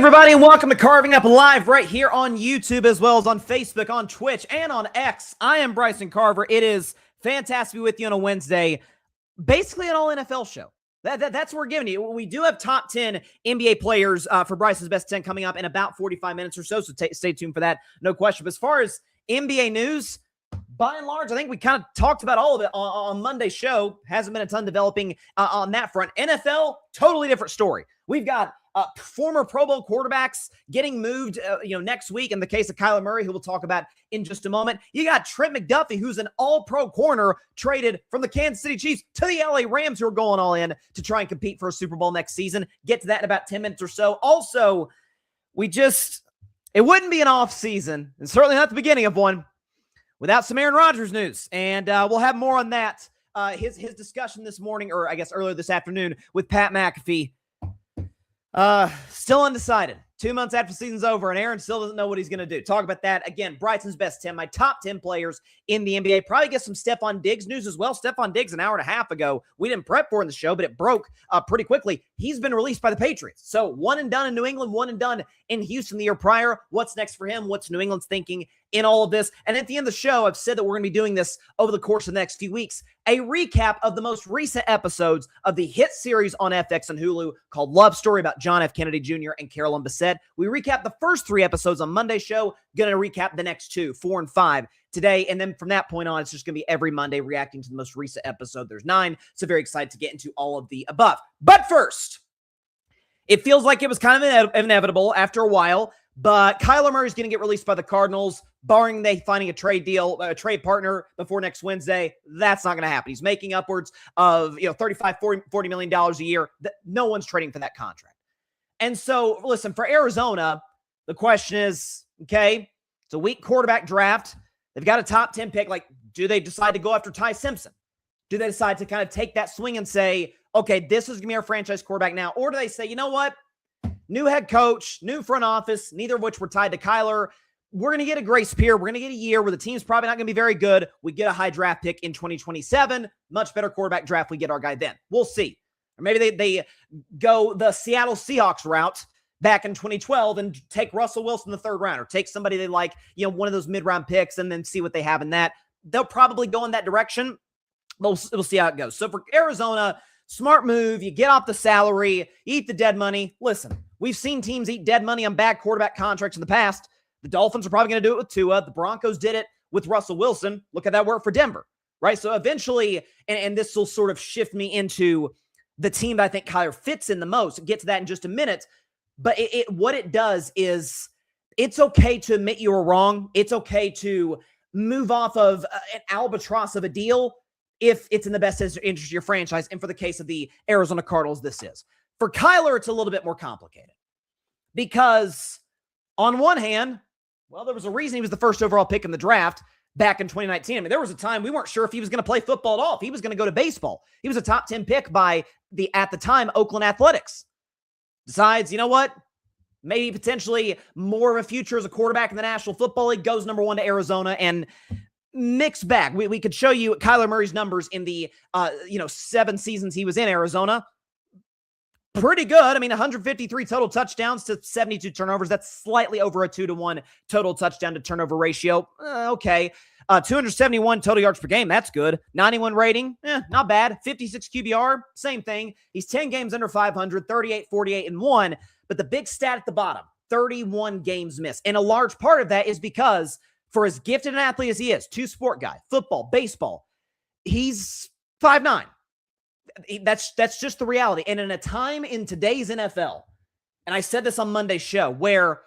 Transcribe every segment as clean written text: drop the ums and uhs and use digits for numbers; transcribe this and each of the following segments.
Everybody, and welcome to Carving Up Live right here on YouTube, as well as on Facebook, on Twitch, and on X. I am Bryson Carver. It is fantastic to be with you on a Wednesday. Basically an all NFL show. That's what we're giving you. We do have top 10 NBA players for Bryson's Best 10 coming up in about 45 minutes or so stay tuned for that, no question. But as far as NBA news, by and large, I think we kind of talked about all of it on Monday's show. Hasn't been a ton developing on that front. NFL, totally different story. We've got former Pro Bowl quarterbacks getting moved, next week. In the case of Kyler Murray, who we'll talk about in just a moment. You got Trent McDuffie, who's an all-pro corner, traded from the Kansas City Chiefs to the LA Rams, who are going all in to try and compete for a Super Bowl next season. Get to that in about 10 minutes or so. Also, it wouldn't be an off season, and certainly not the beginning of one, without some Aaron Rodgers news. And we'll have more on that. His discussion this morning, or I guess earlier this afternoon, with Pat McAfee. Still undecided. 2 months after the season's over, and Aaron still doesn't know what he's going to do. Talk about that. Again, Bryson's Best 10, my top 10 players in the NBA. Probably get some Stephon Diggs news as well. Stephon Diggs, an hour and a half ago, we didn't prep for in the show, but it broke pretty quickly. He's been released by the Patriots. So one and done in New England, one and done in Houston the year prior. What's next for him? What's New England's thinking in all of this? And at the end of the show, I've said that we're going to be doing this over the course of the next few weeks. A recap of the most recent episodes of the hit series on FX and Hulu called Love Story, about John F. Kennedy Jr. and Carolyn Bessette. We recap the first 3 episodes on Monday's show. Going to recap the next 2, 4 and 5 today. And then from that point on, it's just going to be every Monday reacting to the most recent episode. There's 9. So very excited to get into all of the above. But first, it feels like it was kind of inevitable after a while, but Kyler Murray is going to get released by the Cardinals, barring they finding a trade deal, a trade partner before next Wednesday. That's not going to happen. He's making upwards of $35, $40 million a year. No one's trading for that contract. And so, listen, for Arizona, the question is, okay, it's a weak quarterback draft. They've got a top 10 pick. Like, do they decide to go after Ty Simpson? Do they decide to kind of take that swing and say, okay, this is going to be our franchise quarterback now? Or do they say, you know what? New head coach, new front office, neither of which were tied to Kyler. We're going to get a grace period. We're going to get a year where the team's probably not going to be very good. We get a high draft pick in 2027. Much better quarterback draft. We get our guy then. We'll see. Or maybe they go the Seattle Seahawks route back in 2012 and take Russell Wilson in the 3rd round, or take somebody they like, one of those mid-round picks, and then see what they have in that. They'll probably go in that direction. We'll see how it goes. So for Arizona, smart move. You get off the salary, eat the dead money. Listen, we've seen teams eat dead money on bad quarterback contracts in the past. The Dolphins are probably going to do it with Tua. The Broncos did it with Russell Wilson. Look at that work for Denver, right? So eventually, and this will sort of shift me into the team that I think Kyler fits in the most. I'll get to that in just a minute. But what it does is, it's okay to admit you were wrong. It's okay to move off of an albatross of a deal if it's in the best interest of your franchise. And for the case of the Arizona Cardinals, this is. For Kyler, it's a little bit more complicated. Because on one hand, well, there was a reason he was the first overall pick in the draft back in 2019. I mean, there was a time we weren't sure if he was going to play football at all, if he was going to go to baseball. He was a top 10 pick by at the time, Oakland Athletics. Decides, you know what? Maybe potentially more of a future as a quarterback in the National Football League. Goes number 1 to Arizona, and mixed bag. We could show you Kyler Murray's numbers in the 7 seasons he was in Arizona. Pretty good. I mean, 153 total touchdowns to 72 turnovers. That's slightly over a 2-to-1 total touchdown to turnover ratio. Okay. 271 total yards per game. That's good. 91 rating. Not bad. 56 QBR. Same thing. He's 10 games under 500, 38, 48, and 1. But the big stat at the bottom, 31 games missed. And a large part of that is because, for as gifted an athlete as he is, 2-sport guy, football, baseball, he's 5'9". That's just the reality. And in a time in today's NFL, and I said this on Monday's show, where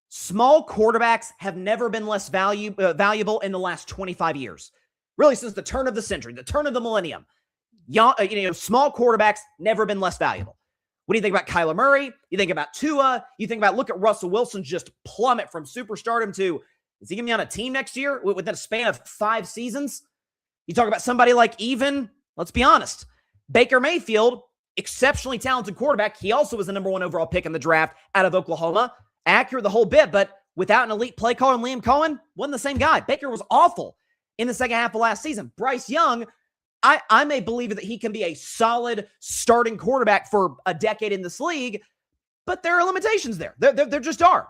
small quarterbacks have never been less valuable in the last 25 years. Really, since the turn of the century, the turn of the millennium. Small quarterbacks never been less valuable. What do you think about Kyler Murray? You think about Tua? You think about, look at Russell Wilson just plummet from superstardom to, is he going to be on a team next year within a span of 5 seasons? You talk about somebody like let's be honest, Baker Mayfield, exceptionally talented quarterback. He also was the number 1 overall pick in the draft out of Oklahoma. Accurate the whole bit, but without an elite play caller, Liam Cohen wasn't the same guy. Baker was awful in the second half of last season. Bryce Young, I may believe that he can be a solid starting quarterback for a decade in this league, but there are limitations there. There just are.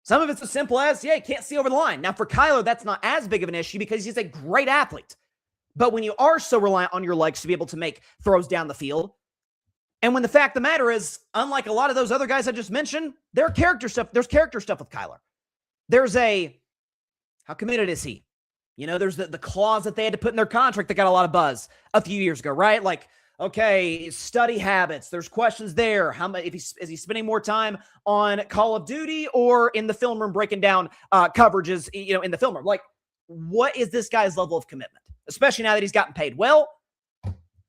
Some of it's as simple as, yeah, he can't see over the line. Now, for Kyler, that's not as big of an issue because he's a great athlete. But when you are so reliant on your legs to be able to make throws down the field, and when the fact of the matter is, unlike a lot of those other guys I just mentioned, there's character stuff with Kyler. There's how committed is he? There's the clause that they had to put in their contract that got a lot of buzz a few years ago, right? Like, okay, study habits. There's questions there. How much is he spending more time on Call of Duty or in the film room breaking down coverages, in the film room? Like, what is this guy's level of commitment? Especially now that he's gotten paid well.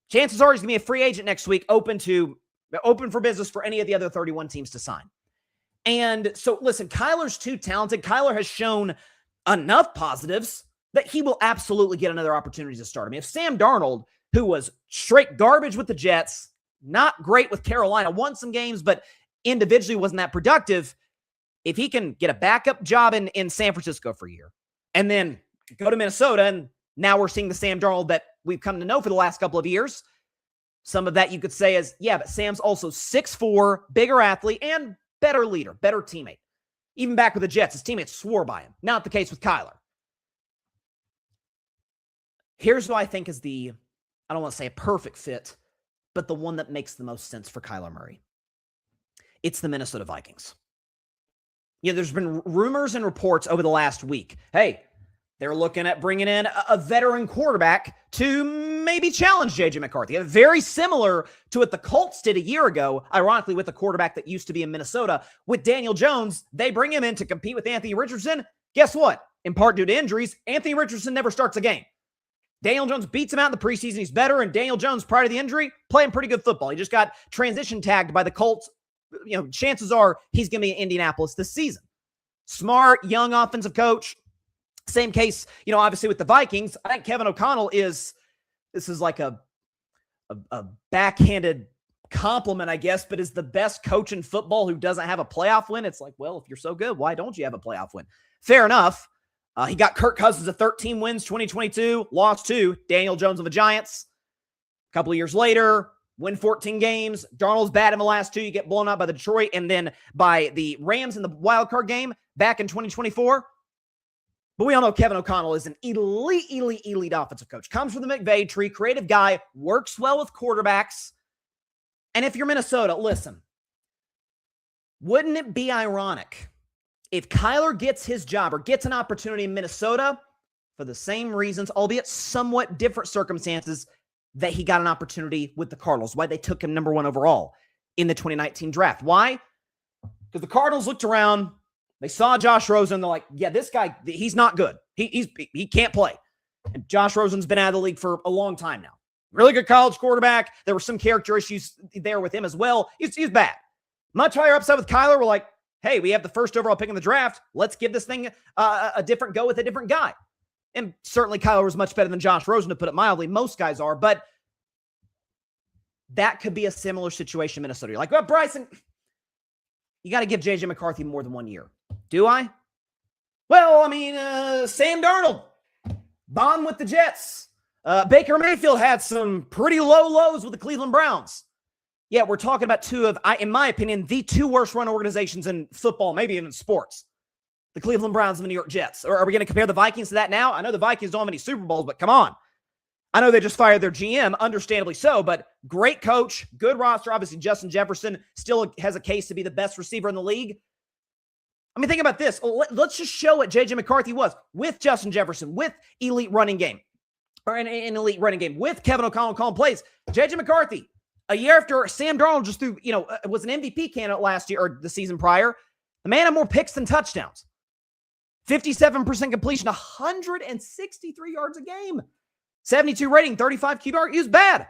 Chances are he's going to be a free agent next week, open for business for any of the other 31 teams to sign. And so, listen, Kyler's too talented. Kyler has shown enough positives that he will absolutely get another opportunity to start. I mean, if Sam Darnold, who was straight garbage with the Jets, not great with Carolina, won some games, but individually wasn't that productive, if he can get a backup job in San Francisco for a year and then go to Minnesota, and now we're seeing the Sam Darnold that we've come to know for the last couple of years. Some of that you could say is, yeah, but Sam's also 6'4", bigger athlete, and better leader, better teammate. Even back with the Jets, his teammates swore by him. Not the case with Kyler. Here's who I think is I don't want to say a perfect fit, but the one that makes the most sense for Kyler Murray. It's the Minnesota Vikings. There's been rumors and reports over the last week. Hey, they're looking at bringing in a veteran quarterback to maybe challenge J.J. McCarthy. Very similar to what the Colts did a year ago, ironically, with the quarterback that used to be in Minnesota. With Daniel Jones, they bring him in to compete with Anthony Richardson. Guess what? In part due to injuries, Anthony Richardson never starts a game. Daniel Jones beats him out in the preseason. He's better, and Daniel Jones, prior to the injury, playing pretty good football. He just got transition tagged by the Colts. Chances are he's going to be in Indianapolis this season. Smart, young offensive coach. Same case, obviously with the Vikings. I think Kevin O'Connell this is like a backhanded compliment, I guess, but is the best coach in football who doesn't have a playoff win. It's like, well, if you're so good, why don't you have a playoff win? Fair enough. He got Kirk Cousins to 13 wins, 2022, lost to Daniel Jones of the Giants. A couple of years later, win 14 games. Darnold's bad in the last two. You get blown out by the Detroit and then by the Rams in the wild card game back in 2024. But we all know Kevin O'Connell is an elite offensive coach. Comes from the McVay tree, creative guy, works well with quarterbacks. And if you're Minnesota, listen, wouldn't it be ironic if Kyler gets his job or gets an opportunity in Minnesota for the same reasons, albeit somewhat different circumstances, that he got an opportunity with the Cardinals, why they took him number 1 overall in the 2019 draft? Why? Because the Cardinals looked around, they saw Josh Rosen, and they're like, yeah, this guy, he's not good. He can't play. And Josh Rosen's been out of the league for a long time now. Really good college quarterback. There were some character issues there with him as well. He's bad. Much higher upside with Kyler. We're like, hey, we have the first overall pick in the draft. Let's give this thing a different go with a different guy. And certainly Kyler was much better than Josh Rosen, to put it mildly. Most guys are, but that could be a similar situation in Minnesota. You're like, well, Bryson, you got to give J.J. McCarthy more than 1 year. Do I? Well, I mean, Sam Darnold, bond with the Jets. Baker Mayfield had some pretty low lows with the Cleveland Browns. Yeah, we're talking about two of, in my opinion, the 2 worst run organizations in football, maybe even in sports. The Cleveland Browns and the New York Jets. Or are we going to compare the Vikings to that now? I know the Vikings don't have any Super Bowls, but come on. I know they just fired their GM, understandably so, but great coach, good roster. Obviously, Justin Jefferson still has a case to be the best receiver in the league. I mean, think about this. Let's just show what J.J. McCarthy was with Justin Jefferson, with elite running game, or an elite running game, with Kevin O'Connell calling plays. J.J. McCarthy, a year after Sam Darnold just threw, was an MVP candidate last year or the season prior, the man had more picks than touchdowns. 57% completion, 163 yards a game. 72 rating, 35 QBR. He was bad.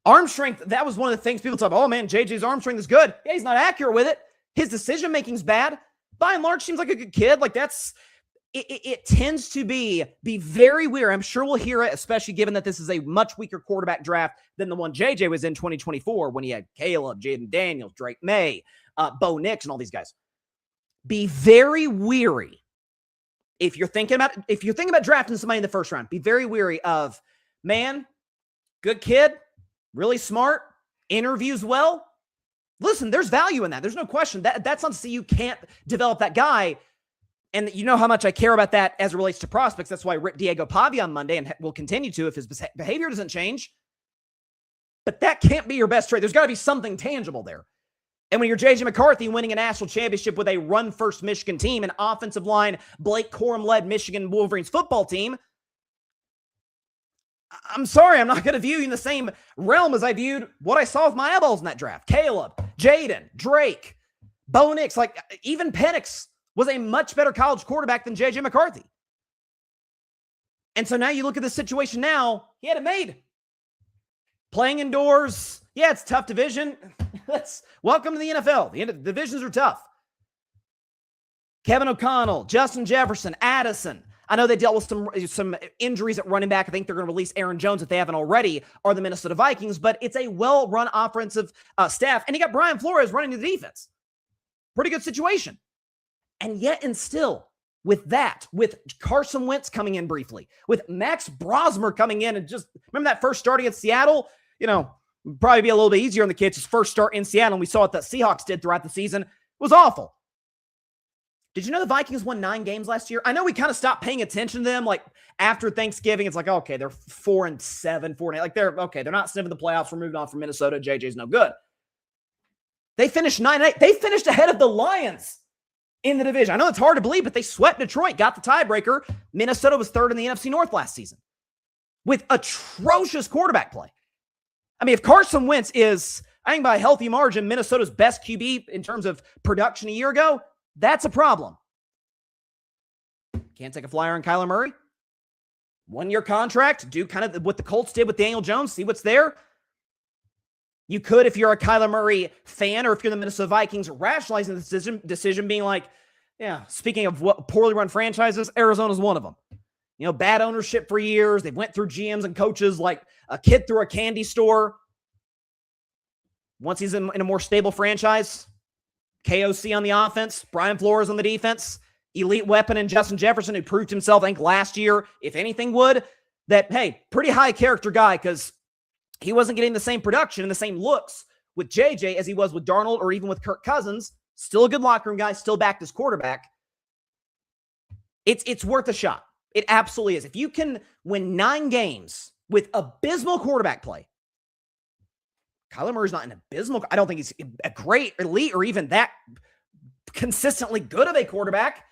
Arm strength, that was one of the things people talk about. Oh, man, JJ's arm strength is good. Yeah, he's not accurate with it. His decision-making's bad. By and large, seems like a good kid. Like, it tends to be very weird. I'm sure we'll hear it, especially given that this is a much weaker quarterback draft than the one JJ was in 2024 when he had Caleb, Jaden Daniels, Drake May, Bo Nix, and all these guys. Be very weary. If you're thinking about drafting somebody in the first round, be very weary of, man, good kid, really smart, interviews well, Listen, there's value in that. There's no question. That's not to say you can't develop that guy. And you know how much I care about that as it relates to prospects. That's why I ripped Diego Pavia on Monday and will continue to if his behavior doesn't change. But that can't be your best trade. There's got to be something tangible there. And when you're J.J. McCarthy winning a national championship with a run-first Michigan team, an offensive line, Blake Corum-led Michigan Wolverines football team, I'm sorry, I'm not going to view you in the same realm as I viewed what I saw with my eyeballs in that draft. Caleb, Jaden, Drake, Bo Nix, like even Penix was a much better college quarterback than J.J. McCarthy. And so now you look at the situation now, he had it made. Playing indoors, yeah, it's a tough division. Welcome to the NFL. The divisions are tough. Kevin O'Connell, Justin Jefferson, Addison. I know they dealt with some injuries at running back. I think they're going to release Aaron Jones if they haven't already, are the Minnesota Vikings, but it's a well-run offensive staff. And you got Brian Flores running the defense. Pretty good situation. And yet and still, with Carson Wentz coming in briefly, with Max Brosmer coming in and just, remember that first start against Seattle? Probably be a little bit easier on the kids. His first start in Seattle, and we saw what the Seahawks did throughout the season. It was awful. Did you know the Vikings won 9 games last year? I know we kind of stopped paying attention to them. Like after Thanksgiving, it's like, okay, they're 4-7, 4-8. Like they're not sniffing the playoffs. We're moving on from Minnesota. JJ's no good. They finished 9-8. They finished ahead of the Lions in the division. I know it's hard to believe, but they swept Detroit, got the tiebreaker. Minnesota was 3rd in the NFC North last season with atrocious quarterback play. I mean, if Carson Wentz is, I think by a healthy margin, Minnesota's best QB in terms of production a year ago, that's a problem. Can't take a flyer on Kyler Murray. 1-year contract, do kind of what the Colts did with Daniel Jones, see what's there. You could, if you're a Kyler Murray fan or if you're the Minnesota Vikings, rationalizing the decision being like, yeah, speaking of what poorly run franchises, Arizona's one of them. Bad ownership for years. They've went through GMs and coaches like a kid through a candy store. Once he's in a more stable franchise, KOC on the offense, Brian Flores on the defense, elite weapon in Justin Jefferson, who proved himself, I think, last year, if anything would, that, hey, pretty high character guy because he wasn't getting the same production and the same looks with JJ as he was with Darnold or even with Kirk Cousins. Still a good locker room guy, still backed his quarterback. It's worth a shot. It absolutely is. If you can win 9 games with abysmal quarterback play, Kyler Murray's not an abysmal. I don't think he's a great elite or even that consistently good of a quarterback.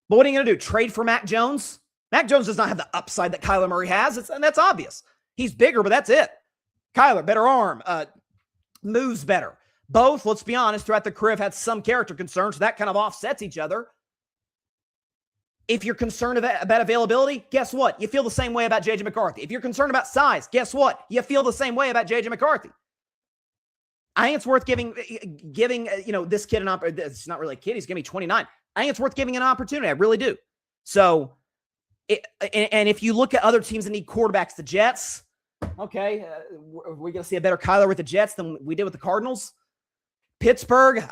But what are you going to do? Trade for Mac Jones? Mac Jones does not have the upside that Kyler Murray has. And that's obvious. He's bigger, but that's it. Kyler, better arm, moves better. Both, let's be honest, throughout the career have had some character concerns. So that kind of offsets each other. If you're concerned about availability, guess what? You feel the same way about J.J. McCarthy. If you're concerned about size, guess what? You feel the same way about J.J. McCarthy. I think it's worth giving this kid an opportunity. It's not really a kid. He's going to be 29. I think it's worth giving an opportunity. I really do. So, and if you look at other teams that need quarterbacks, the Jets, okay, we're going to see a better Kyler with the Jets than we did with the Cardinals. Pittsburgh,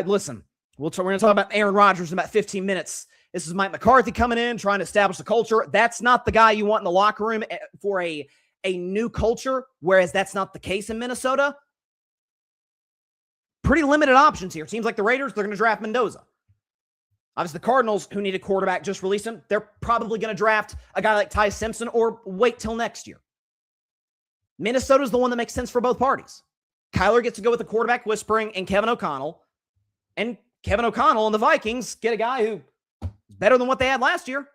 listen, we're going to talk about Aaron Rodgers in about 15 minutes. This is Mike McCarthy coming in, trying to establish the culture. That's not the guy you want in the locker room for a new culture, whereas that's not the case in Minnesota. Pretty limited options here. Teams like the Raiders, they're going to draft Mendoza. Obviously, the Cardinals, who need a quarterback, just released him. They're probably going to draft a guy like Ty Simpson or wait till next year. Minnesota's the one that makes sense for both parties. Kyler gets to go with the quarterback whispering and Kevin O'Connell. And Kevin O'Connell and the Vikings get a guy who is better than what they had last year.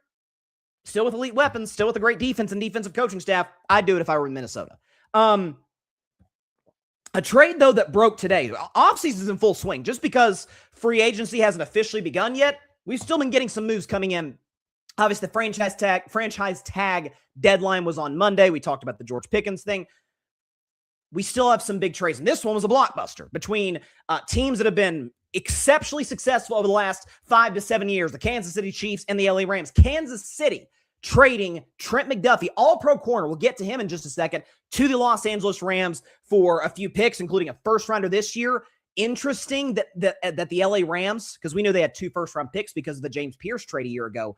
Still with elite weapons, still with a great defense and defensive coaching staff. I'd do it if I were in Minnesota. A trade, though, that broke today. Offseason's in full swing. Just because free agency hasn't officially begun yet, we've still been getting some moves coming in. Obviously, the franchise tag deadline was on Monday. We talked about the George Pickens thing. We still have some big trades. And this one was a blockbuster between teams that have been exceptionally successful over the last 5 to 7 years, the Kansas City Chiefs and the LA Rams. Kansas City trading Trent McDuffie, all-pro corner, we'll get to him in just a second, to the Los Angeles Rams for a few picks, including a first-rounder this year. Interesting that the LA Rams, because we knew they had 2 first-round picks because of the James Pierce trade a year ago.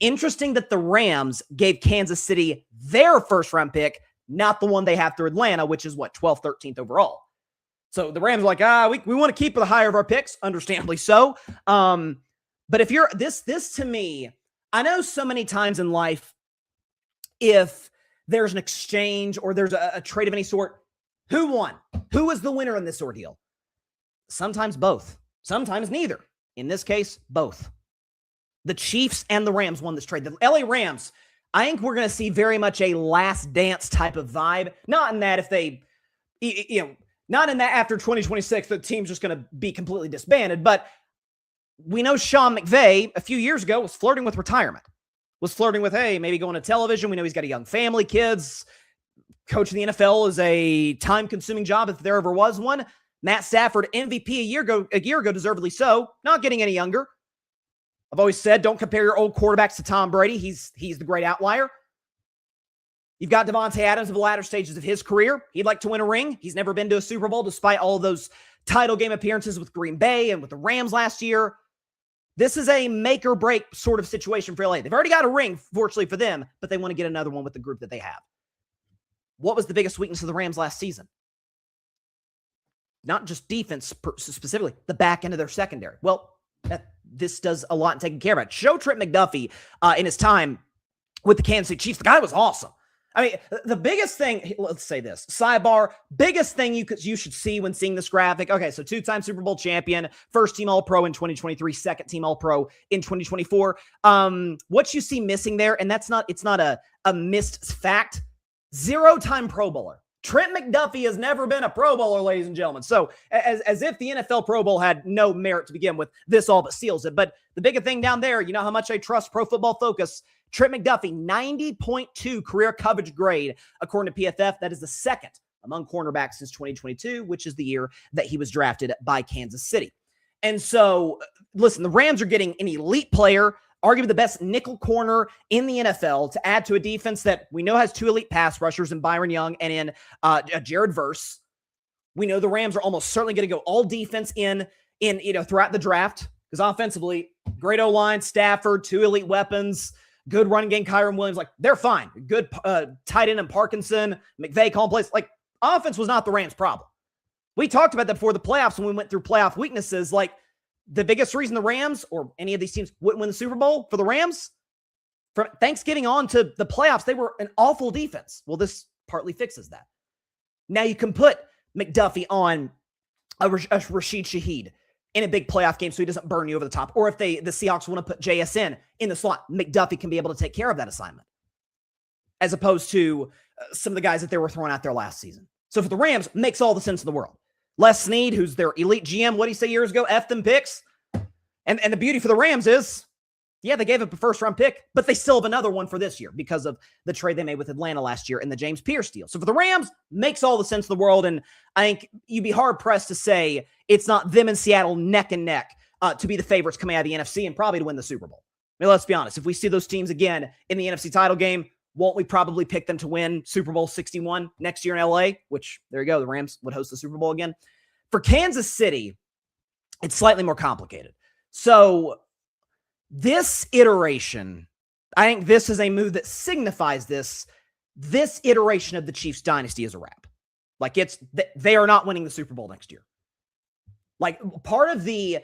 Interesting that the Rams gave Kansas City their first-round pick, not the one they have through Atlanta, which is, 12th, 13th overall. So the Rams are like, we want to keep the higher of our picks, understandably so. But if you're this to me, I know so many times in life, if there's an exchange or there's a trade of any sort, who won? Who was the winner in this ordeal? Sometimes both. Sometimes neither. In this case, both. The Chiefs and the Rams won this trade. The LA Rams, I think we're going to see very much a last dance type of vibe. Not in that if they, not in that after 2026, the team's just going to be completely disbanded. But we know Sean McVay a few years ago was flirting with retirement. Was flirting with, hey, maybe going to television. We know he's got a young family, kids. Coaching the NFL is a time-consuming job if there ever was one. Matt Stafford, MVP a year ago, deservedly so, not getting any younger. I've always said, don't compare your old quarterbacks to Tom Brady. He's the great outlier. You've got Devontae Adams in the latter stages of his career. He'd like to win a ring. He's never been to a Super Bowl despite all of those title game appearances with Green Bay and with the Rams last year. This is a make or break sort of situation for LA. They've already got a ring, fortunately for them, but they want to get another one with the group that they have. What was the biggest weakness of the Rams last season? Not just defense specifically, the back end of their secondary. Well, this does a lot in taking care of it. Show Trent McDuffie in his time with the Kansas City Chiefs. The guy was awesome. I mean, the biggest thing, let's say this, sidebar, biggest thing you should see when seeing this graphic. Okay, so two-time Super Bowl champion, first team All-Pro in 2023, second team All-Pro in 2024. What you see missing there, and it's not a missed fact, zero-time Pro Bowler. Trent McDuffie has never been a Pro Bowler, ladies and gentlemen. So as if the NFL Pro Bowl had no merit to begin with, this all but seals it. But the bigger thing down there, you know how much I trust Pro Football Focus. Trent McDuffie, 90.2 career coverage grade, according to PFF. That is the second among cornerbacks since 2022, which is the year that he was drafted by Kansas City. And so, listen, the Rams are getting an elite player, arguably the best nickel corner in the NFL, to add to a defense that we know has two elite pass rushers in Byron Young and in Jared Verse. We know the Rams are almost certainly going to go all defense in throughout the draft, because offensively, great O-line, Stafford, two elite weapons, good running game, Kyron Williams, like they're fine. Good tight end and Parkinson, McVay calling plays. Like, offense was not the Rams' problem. We talked about that before the playoffs when we went through playoff weaknesses. Like, the biggest reason the Rams or any of these teams wouldn't win the Super Bowl for the Rams, from Thanksgiving on to the playoffs, they were an awful defense. Well, this partly fixes that. Now you can put McDuffie on a Rashid Shaheed in a big playoff game so he doesn't burn you over the top. Or if the Seahawks want to put JSN in the slot, McDuffie can be able to take care of that assignment, as opposed to some of the guys that they were throwing out there last season. So for the Rams, makes all the sense in the world. Les Snead, who's their elite GM, what did he say years ago? F them picks. And the beauty for the Rams is, yeah, they gave up a first-round pick, but they still have another one for this year because of the trade they made with Atlanta last year in the James Pierce deal. So for the Rams, makes all the sense in the world, and I think you'd be hard-pressed to say it's not them and Seattle neck and neck to be the favorites coming out of the NFC and probably to win the Super Bowl. I mean, let's be honest. If we see those teams again in the NFC title game, won't we probably pick them to win Super Bowl 61 next year in LA? Which, there you go, the Rams would host the Super Bowl again. For Kansas City, it's slightly more complicated. So this iteration, I think this is a move that signifies this iteration of the Chiefs dynasty is a wrap. Like, they are not winning the Super Bowl next year. Like, part of the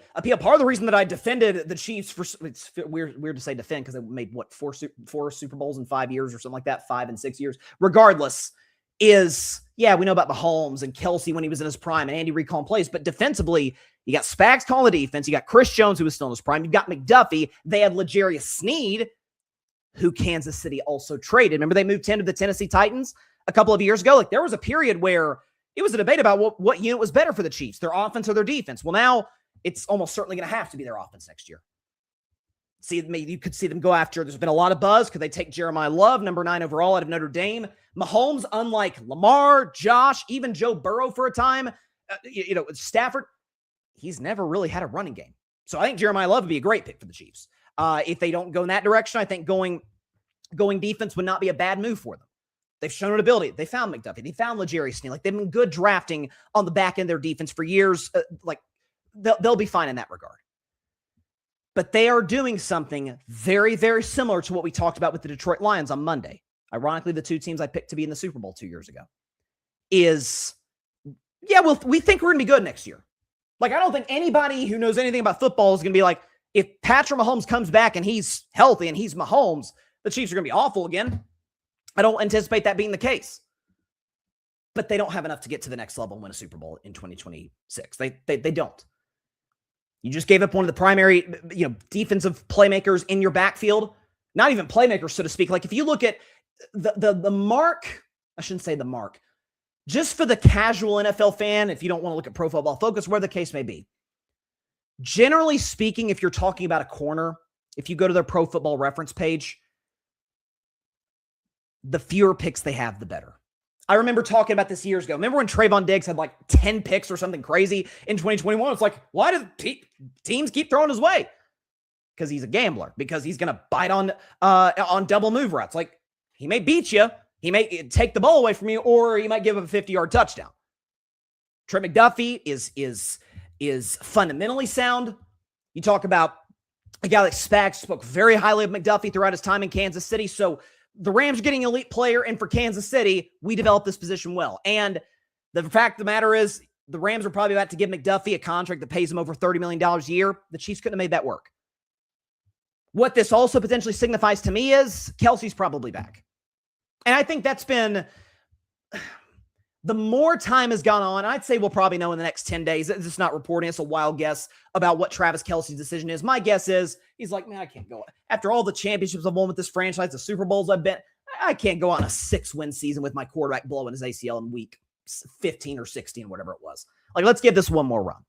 reason that I defended the Chiefs it's weird to say defend because they made four Super Bowls in 5 years or something like that, 5 and 6 years. Regardless, is, yeah, we know about Mahomes and Kelsey when he was in his prime and Andy Reid calling plays, but defensively, you got Spags calling the defense. You got Chris Jones, who was still in his prime. You got McDuffie. They had L'Jarius Sneed, who Kansas City also traded. Remember, they moved him to the Tennessee Titans a couple of years ago. Like, there was a period where it was a debate about what unit was better for the Chiefs, their offense or their defense. Well, now it's almost certainly going to have to be their offense next year. You could see them go after. There's been a lot of buzz. Could they take Jeremiah Love, number 9 overall out of Notre Dame? Mahomes, unlike Lamar, Josh, even Joe Burrow for a time, Stafford, he's never really had a running game. So I think Jeremiah Love would be a great pick for the Chiefs. If they don't go in that direction, I think going defense would not be a bad move for them. They've shown an ability. They found McDuffie. They found L'Jarius Sneed. Like, they've been good drafting on the back end of their defense for years. They'll be fine in that regard. But they are doing something very, very similar to what we talked about with the Detroit Lions on Monday. Ironically, the two teams I picked to be in the Super Bowl 2 years ago is yeah, well, we think we're going to be good next year. Like, I don't think anybody who knows anything about football is going to be like, if Patrick Mahomes comes back and he's healthy and he's Mahomes, the Chiefs are going to be awful again. I don't anticipate that being the case. But they don't have enough to get to the next level and win a Super Bowl in 2026. They don't. You just gave up one of the primary, defensive playmakers in your backfield. Not even playmakers, so to speak. Like, if you look at the mark, I shouldn't say the mark, just for the casual NFL fan, if you don't want to look at Pro Football Focus, where the case may be. Generally speaking, if you're talking about a corner, if you go to their Pro Football Reference page, the fewer picks they have, the better. I remember talking about this years ago. Remember when Trayvon Diggs had like 10 picks or something crazy in 2021? It's like, why do teams keep throwing his way? Because he's a gambler. Because he's going to bite on double move routes. Like, he may beat you. He may take the ball away from you, or he might give up a 50-yard touchdown. Trent McDuffie is fundamentally sound. You talk about a guy like Spags spoke very highly of McDuffie throughout his time in Kansas City. So the Rams are getting an elite player, and for Kansas City, we developed this position well. And the fact of the matter is, the Rams are probably about to give McDuffie a contract that pays him over $30 million a year. The Chiefs couldn't have made that work. What this also potentially signifies to me is Kelsey's probably back. And I think that's been, the more time has gone on, I'd say we'll probably know in the next 10 days. It's not reporting. It's a wild guess about what Travis Kelce's decision is. My guess is he's like, man, I can't go. After all the championships I've won with this franchise, the Super Bowls I've been, I can't go on a 6-win season with my quarterback blowing his ACL in week 15 or 16, whatever it was. Like, let's give this one more run.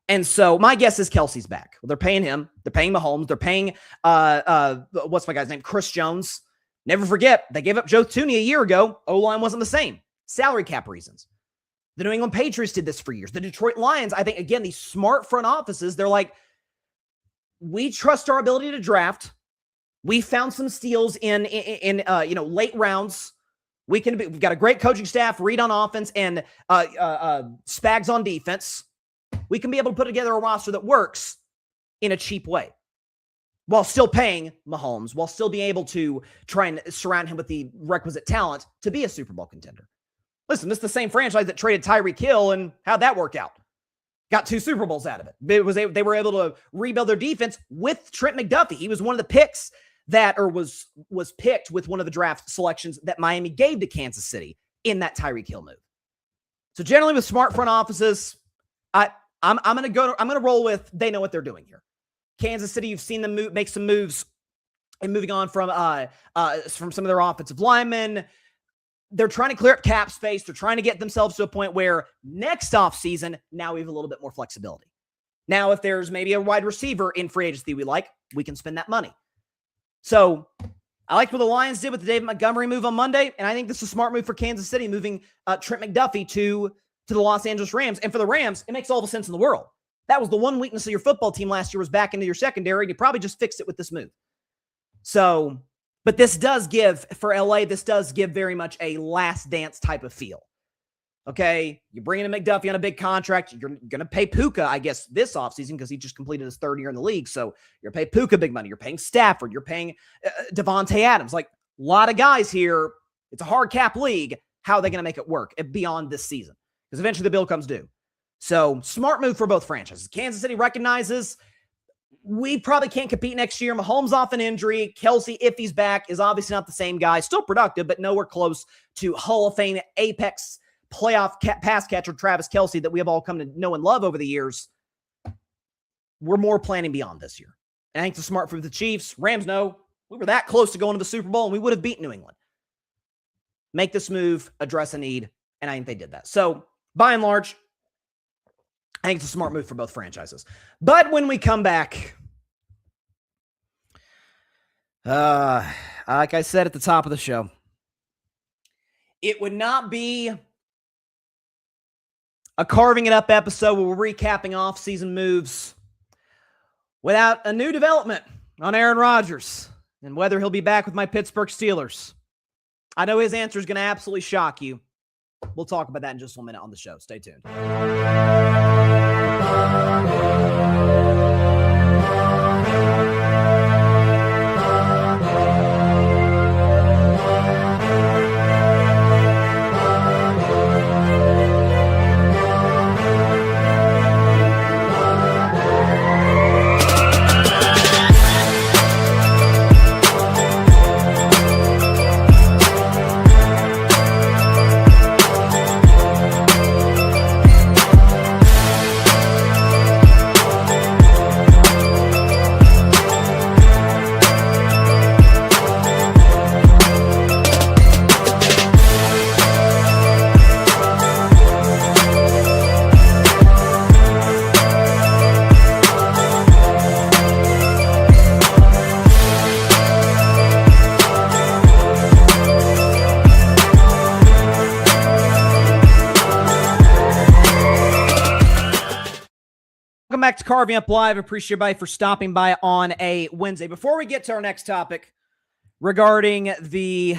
And so my guess is Kelsey's back. Well, they're paying him. They're paying Mahomes. They're paying, what's my guy's name? Chris Jones. Never forget, they gave up Joe Thuney a year ago. O-line wasn't the same. Salary cap reasons. The New England Patriots did this for years. The Detroit Lions, I think, again, these smart front offices, they're like, we trust our ability to draft. We found some steals in late rounds. We've got a great coaching staff, Reed on offense, and Spags on defense. We can be able to put together a roster that works in a cheap way, while still paying Mahomes, while still being able to try and surround him with the requisite talent to be a Super Bowl contender. Listen, this is the same franchise that traded Tyreek Hill, and how'd that work out? Got 2 Super Bowls out of it. They were able to rebuild their defense with Trent McDuffie. He was one of the picks was picked with one of the draft selections that Miami gave to Kansas City in that Tyreek Hill move. So generally with smart front offices, I'm going to roll with they know what they're doing here. Kansas City, you've seen them make some moves and moving on from some of their offensive linemen. They're trying to clear up cap space. They're trying to get themselves to a point where next offseason, now we have a little bit more flexibility. Now, if there's maybe a wide receiver in free agency we can spend that money. So I liked what the Lions did with the David Montgomery move on Monday, and I think this is a smart move for Kansas City, moving Trent McDuffie to the Los Angeles Rams. And for the Rams, it makes all the sense in the world. That was the one weakness of your football team last year, was back into your secondary, and you probably just fixed it with this move. So, but this does give, for LA, this does give very much a last dance type of feel. Okay, you're bringing in McDuffie on a big contract. You're going to pay Puka, I guess, this offseason because he just completed his 3rd year in the league. So you're going to pay Puka big money. You're paying Stafford. You're paying Devontae Adams. Like, a lot of guys here. It's a hard cap league. How are they going to make it work beyond this season? Because eventually the bill comes due. So smart move for both franchises. Kansas City recognizes we probably can't compete next year. Mahomes off an injury. Kelsey, if he's back, is obviously not the same guy. Still productive, but nowhere close to Hall of Fame apex playoff pass catcher Travis Kelce that we have all come to know and love over the years. We're more planning beyond this year. And I think it's a smart for the Chiefs. Rams know we were that close to going to the Super Bowl, and we would have beaten New England. Make this move, address a need, and I think they did that. So, by and large, I think it's a smart move for both franchises. But when we come back, like I said at the top of the show, it would not be a carving it up episode where we're recapping off-season moves without a new development on Aaron Rodgers and whether he'll be back with my Pittsburgh Steelers. I know his answer is going to absolutely shock you. We'll talk about that in just 1 minute on the show. Stay tuned. back to Carving Up Live. Appreciate everybody for stopping by on a Wednesday. Before we get to our next topic regarding the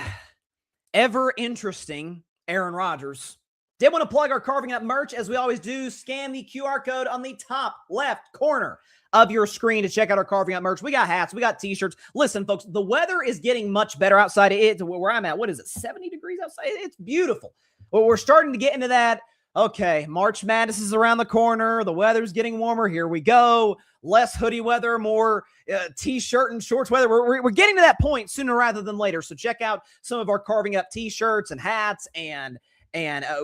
ever-interesting Aaron Rodgers, did want to plug our Carving Up merch, as we always do. Scan the QR code on the top left corner of your screen to check out our Carving Up merch. We got hats, we got t-shirts. Listen, folks, the weather is getting much better outside of it, where I'm at. What is it, 70 degrees outside? It's beautiful. Well, we're starting to get into that. Okay, March Madness is around the corner. The weather's getting warmer. Here we go. Less hoodie weather, more t-shirt and shorts weather. We're getting to that point sooner rather than later. So check out some of our Carving Up t-shirts and hats, and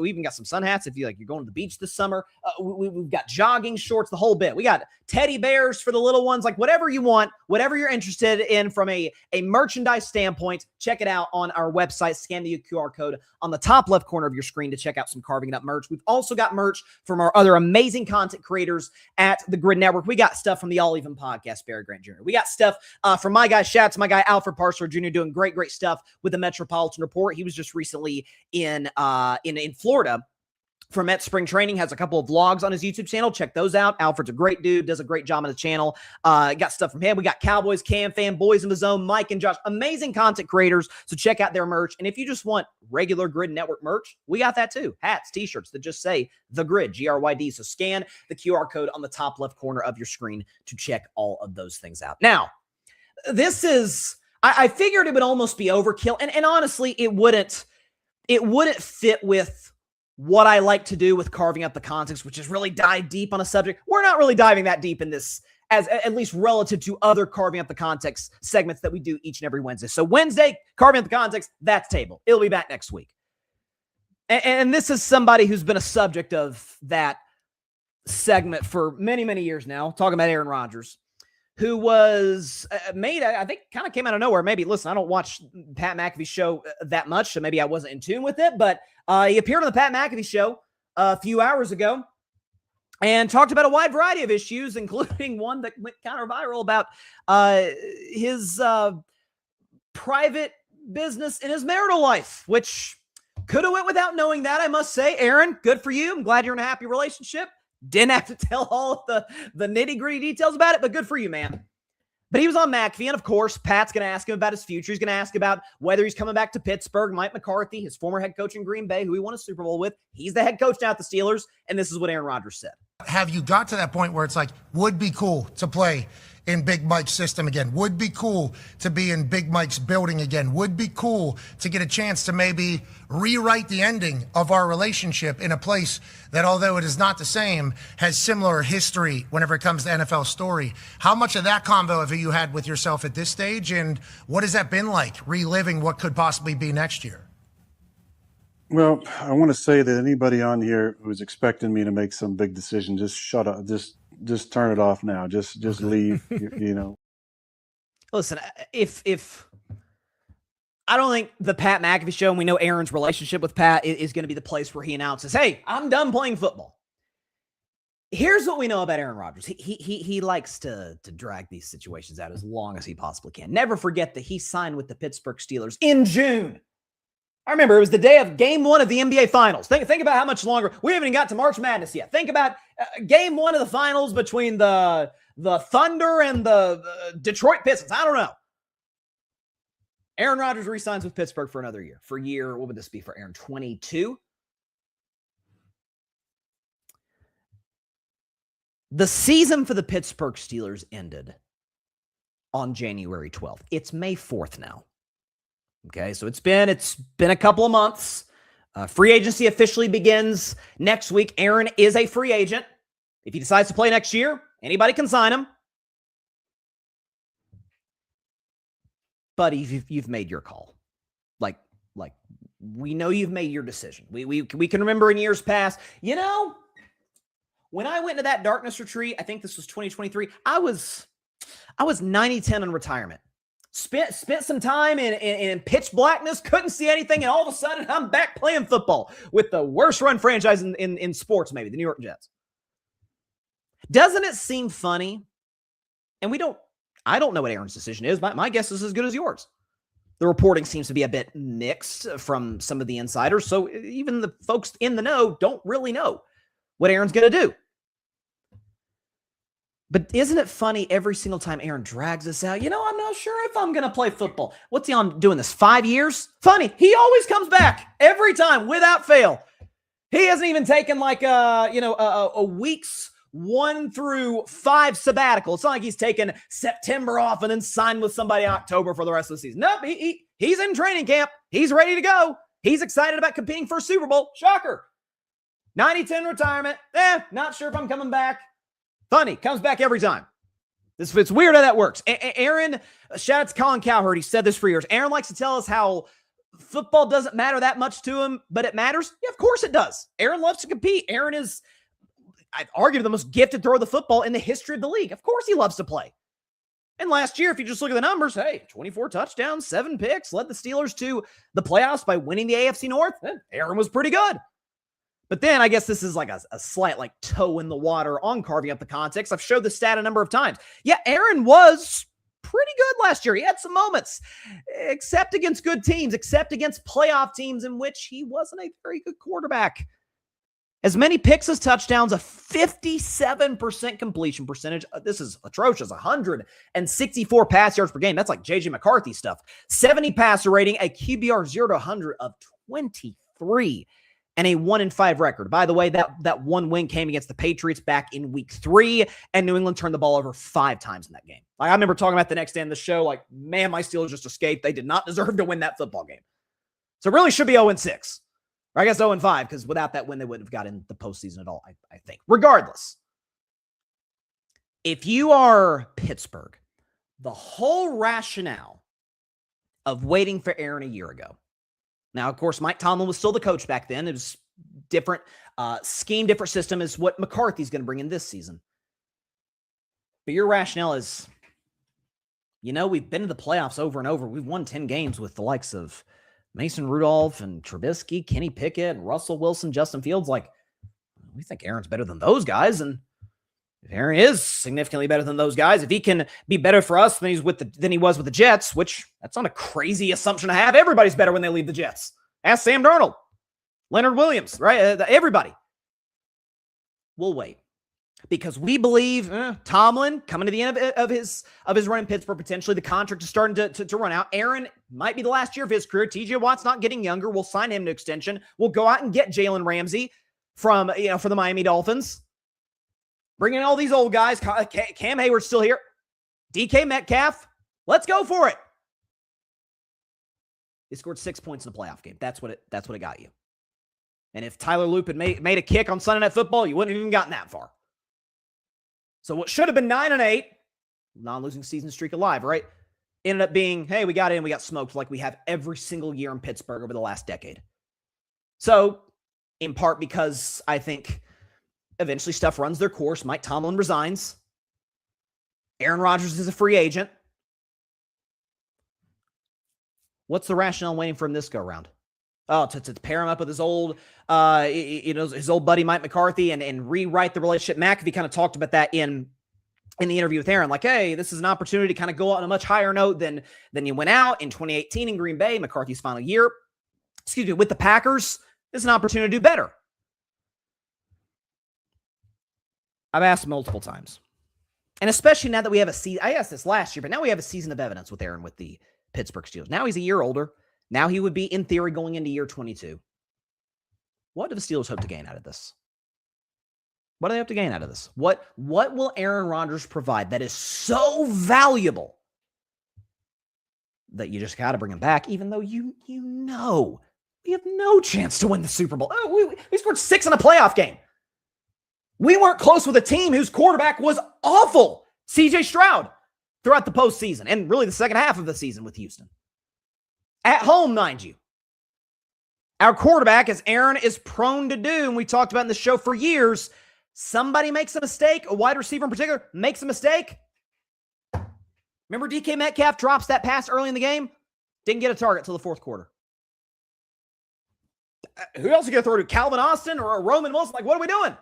we even got some sun hats if you're going to the beach this summer. We've got jogging shorts, the whole bit. We got teddy bears for the little ones, like whatever you want, whatever you're interested in from a merchandise standpoint. Check it out on our website. Scan the QR code on the top left corner of your screen to check out some Carving It Up merch. We've also got merch from our other amazing content creators at the Grid Network. We got stuff from the All Even podcast, Barry Grant Jr. We got stuff from my guy, shout out to my guy, Alfred Parsler Jr., doing great stuff with the Metropolitan Report. He was just recently in Florida for Met Spring Training, has a couple of vlogs on his YouTube channel. Check those out. Alfred's a great dude, does a great job on the channel. Got stuff from him. We got Cowboys, Cam Fan, Boys in the Zone, Mike and Josh, amazing content creators. So check out their merch. And if you just want regular Grid Network merch, we got that too. Hats, t-shirts that just say The Grid, GRYD. So scan the QR code on the top left corner of your screen to check all of those things out. Now, this is, I figured it would almost be overkill. And honestly, it wouldn't fit with what I like to do with Carving Up the Context, which is really dive deep on a subject. We're not really diving that deep in this, as at least relative to other Carving Up the Context segments that we do each and every Wednesday. So Wednesday, Carving Up the Context, that's table. It'll be back next week. And this is somebody who's been a subject of that segment for many, many years now, talking about Aaron Rodgers, who was made, I think, kind of came out of nowhere. Maybe, listen, I don't watch Pat McAfee's show that much, so maybe I wasn't in tune with it, but he appeared on the Pat McAfee show a few hours ago and talked about a wide variety of issues, including one that went counter viral about his private business in his marital life, which could have went without knowing that, I must say. Aaron, good for you. I'm glad you're in a happy relationship. Didn't have to tell all of the nitty-gritty details about it, but good for you, man. But he was on McAfee, and of course, Pat's going to ask him about his future. He's going to ask about whether he's coming back to Pittsburgh. Mike McCarthy, his former head coach in Green Bay, who he won a Super Bowl with, he's the head coach now at the Steelers, and this is what Aaron Rodgers said. Have you got to that point where it's like, would be cool to play in Big Mike's system again? Would be cool to be in Big Mike's building again? Would be cool to get a chance to maybe rewrite the ending of our relationship in a place that, although it is not the same, has similar history whenever it comes to NFL story? How much of that convo have you had with yourself at this stage, and what has that been like, reliving what could possibly be next year? Well, I want to say that anybody on here who's expecting me to make some big decision, just shut up. Just turn it off now. Just leave, you know. Listen, if I don't think the Pat McAfee show, and we know Aaron's relationship with Pat, is going to be the place where he announces, hey, I'm done playing football. Here's what we know about Aaron Rodgers. He likes to drag these situations out as long as he possibly can. Never forget that he signed with the Pittsburgh Steelers in June. I remember it was the day of game one of the NBA Finals. Think about how much longer. We haven't even got to March Madness yet. Think about game one of the finals between the Thunder and the Detroit Pistons. I don't know. Aaron Rodgers re-signs with Pittsburgh for another year. For year, what would this be for Aaron? 22? The season for the Pittsburgh Steelers ended on January 12th. It's May 4th now. Okay, so it's been a couple of months. Free agency officially begins next week. Aaron is a free agent. If he decides to play next year, anybody can sign him. But you've made your call. Like we know you've made your decision. We can remember in years past, you know, when I went to that darkness retreat, I think this was 2023, I was 90-10 on retirement. Spent some time in pitch blackness, couldn't see anything, and all of a sudden I'm back playing football with the worst run franchise in sports, maybe, the New York Jets. Doesn't it seem funny? And I don't know what Aaron's decision is. My guess is as good as yours. The reporting seems to be a bit mixed from some of the insiders, so even the folks in the know don't really know what Aaron's going to do. But isn't it funny every single time Aaron drags us out? I'm not sure if I'm going to play football. What's he on doing this? 5 years? Funny. He always comes back every time without fail. He hasn't even taken like a week's 1 through 5 sabbatical. It's not like he's taken September off and then signed with somebody in October for the rest of the season. Nope, he's in training camp. He's ready to go. He's excited about competing for a Super Bowl. Shocker. 90-10 retirement. Not sure if I'm coming back. Funny, comes back every time. It's weird how that works. Aaron, shout out to Colin Cowherd. He said this for years. Aaron likes to tell us how football doesn't matter that much to him, but it matters. Yeah, of course it does. Aaron loves to compete. Aaron is, I'd argue, the most gifted thrower of the football in the history of the league. Of course he loves to play. And last year, if you just look at the numbers, 24 touchdowns, 7 picks, led the Steelers to the playoffs by winning the AFC North. Aaron was pretty good. But then I guess this is like a slight toe in the water on carving up the context. I've showed the stat a number of times. Yeah, Aaron was pretty good last year. He had some moments, except against good teams, except against playoff teams in which he wasn't a very good quarterback. As many picks as touchdowns, a 57% completion percentage. This is atrocious. 164 pass yards per game. That's like J.J. McCarthy stuff. 70 passer rating, a QBR 0 to 100 of 23. And a 1-5 record. By the way, that one win came against the Patriots back in week 3, and New England turned the ball over 5 times in that game. I remember talking about the next day in the show, man, my Steelers just escaped. They did not deserve to win that football game. So it really should be 0-6. Or I guess 0-5, because without that win, they wouldn't have gotten the postseason at all, I think. Regardless, if you are Pittsburgh, the whole rationale of waiting for Aaron a year ago. Now, of course, Mike Tomlin was still the coach back then. It was different scheme, different system is what McCarthy's going to bring in this season. But your rationale is, we've been to the playoffs over and over. We've won 10 games with the likes of Mason Rudolph and Trubisky, Kenny Pickett, and Russell Wilson, Justin Fields. We think Aaron's better than those guys. And if Aaron is significantly better than those guys, if he can be better for us than he was with the Jets, which that's not a crazy assumption to have. Everybody's better when they leave the Jets. Ask Sam Darnold, Leonard Williams, right? Everybody. We'll wait because we believe Tomlin coming to the end of his run in Pittsburgh, potentially the contract is starting to run out. Aaron might be the last year of his career. TJ Watt's not getting younger. We'll sign him to extension. We'll go out and get Jalen Ramsey for the Miami Dolphins. Bring in all these old guys. Cam Hayward's still here. DK Metcalf. Let's go for it. He scored 6 points in the playoff game. That's what it got you. And if Tyler Loop had made a kick on Sunday Night Football, you wouldn't have even gotten that far. So what should have been 9-8, non-losing season streak alive, right? Ended up being, hey, we got in, we got smoked like we have every single year in Pittsburgh over the last decade. So, in part because I think eventually stuff runs their course. Mike Tomlin resigns. Aaron Rodgers is a free agent. What's the rationale waiting for him this go around? Oh, to pair him up with his old, his old buddy Mike McCarthy and rewrite the relationship. McAfee kind of talked about that in the interview with Aaron. Hey, this is an opportunity to kind of go out on a much higher note than you went out in 2018 in Green Bay, McCarthy's final year. With the Packers, this is an opportunity to do better. I've asked multiple times. And especially now that we have a season, I asked this last year, but now we have a season of evidence with Aaron with the Pittsburgh Steelers. Now he's a year older. Now he would be, in theory, going into year 22. What do the Steelers hope to gain out of this? What do they hope to gain out of this? What will Aaron Rodgers provide that is so valuable that you just got to bring him back, even though you know we have no chance to win the Super Bowl? Oh, we scored 6 in a playoff game. We weren't close with a team whose quarterback was awful, C.J. Stroud, throughout the postseason and really the second half of the season with Houston. At home, mind you. Our quarterback, as Aaron is prone to do, and we talked about in the show for years, somebody makes a mistake, a wide receiver in particular makes a mistake. Remember DK Metcalf drops that pass early in the game? Didn't get a target till the fourth quarter. Who else are you going to throw to? Calvin Austin or Roman Wilson? What are we doing?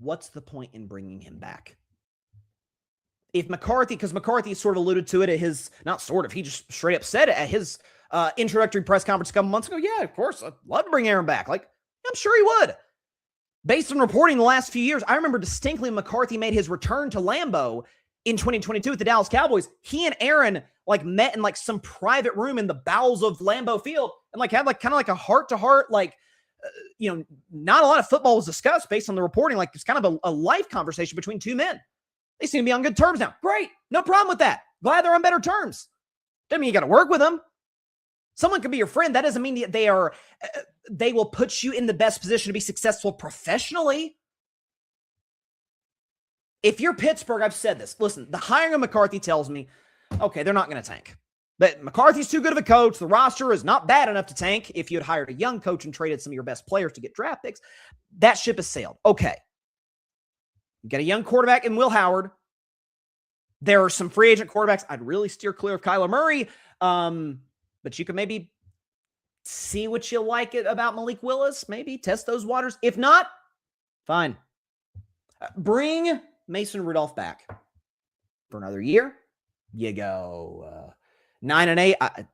What's the point in bringing him back? If McCarthy, because McCarthy sort of alluded to it at his, not sort of, he just straight up said it at his introductory press conference a couple months ago. Yeah, of course, I'd love to bring Aaron back. I'm sure he would. Based on reporting the last few years, I remember distinctly McCarthy made his return to Lambeau in 2022 with the Dallas Cowboys. He and Aaron like met in like some private room in the bowels of Lambeau Field and like had like kind of like a heart-to-heart, like, not a lot of football was discussed based on the reporting. Like it's kind of a life conversation between two men. They seem to be on good terms now. Great. No problem with that. Glad they're on better terms. Doesn't mean you got to work with them. Someone could be your friend. That doesn't mean that they will put you in the best position to be successful professionally. If you're Pittsburgh, I've said this. Listen, the hiring of McCarthy tells me, okay, they're not going to tank. But McCarthy's too good of a coach. The roster is not bad enough to tank. If you had hired a young coach and traded some of your best players to get draft picks, that ship has sailed. Okay. You got a young quarterback in Will Howard. There are some free agent quarterbacks. I'd really steer clear of Kyler Murray. But you can maybe see what you like about Malik Willis. Maybe test those waters. If not, fine. Bring Mason Rudolph back for another year. You go 9-8.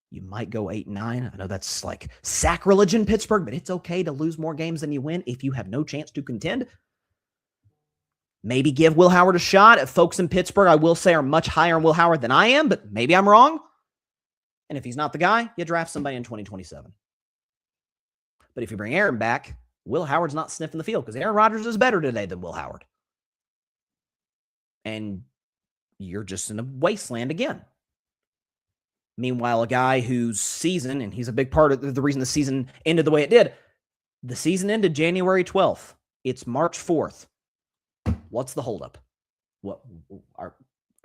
You might go 8-9. I know that's like sacrilege in Pittsburgh, but it's okay to lose more games than you win if you have no chance to contend. Maybe give Will Howard a shot. If folks in Pittsburgh, I will say, are much higher on Will Howard than I am, but maybe I'm wrong. And if he's not the guy, you draft somebody in 2027. But if you bring Aaron back, Will Howard's not sniffing the field because Aaron Rodgers is better today than Will Howard. And you're just in a wasteland again. Meanwhile, a guy whose season, and he's a big part of the reason the season ended the way it did, the season ended January 12th. It's March 4th. What's the holdup? What are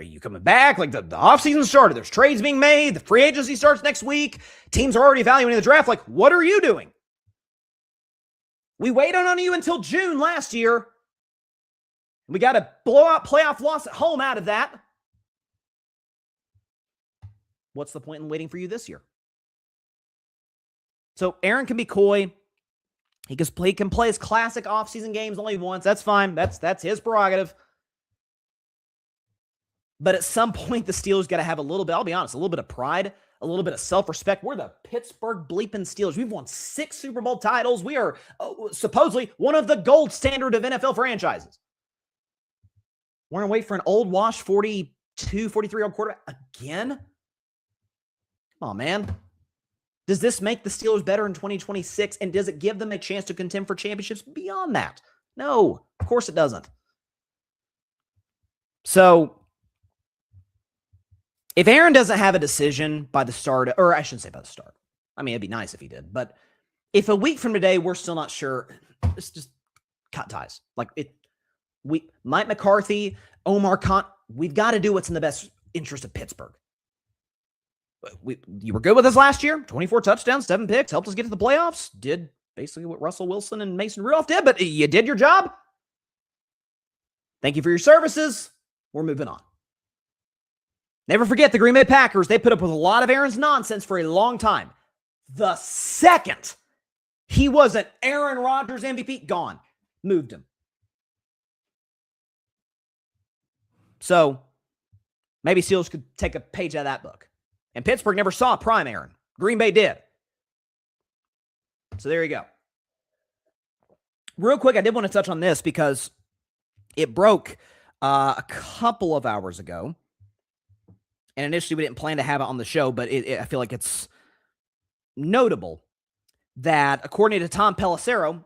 you coming back? Like the offseason started. There's trades being made. The free agency starts next week. Teams are already evaluating the draft. Like, what are you doing? We waited on you until June last year. We got a blowout playoff loss at home out of that. What's the point in waiting for you this year? So Aaron can be coy. He can play his classic offseason games only once. That's fine. That's his prerogative. But at some point, the Steelers got to have a little bit, I'll be honest, a little bit of pride, a little bit of self-respect. We're the Pittsburgh bleeping Steelers. We've won 6 Super Bowl titles. We are supposedly one of the gold standard of NFL franchises. We're going to wait for an old wash 42, 43-year-old quarterback again? Come on, man. Does this make the Steelers better in 2026? And does it give them a chance to contend for championships beyond that? No, of course it doesn't. So, if Aaron doesn't have a decision by the start, or I shouldn't say by the start. I mean, it'd be nice if he did. But if a week from today, we're still not sure, it's just cut ties. Mike McCarthy, Omar Khan, we've got to do what's in the best interest of Pittsburgh. You were good with us last year. 24 touchdowns, 7 picks, helped us get to the playoffs. Did basically what Russell Wilson and Mason Rudolph did, but you did your job. Thank you for your services. We're moving on. Never forget the Green Bay Packers. They put up with a lot of Aaron's nonsense for a long time. The second he was an Aaron Rodgers MVP, gone. Moved him. So maybe Steelers could take a page out of that book. And Pittsburgh never saw prime Aaron. Green Bay did. So there you go. Real quick, I did want to touch on this because it broke a couple of hours ago. And initially we didn't plan to have it on the show, but I feel like it's notable that according to Tom Pelissero,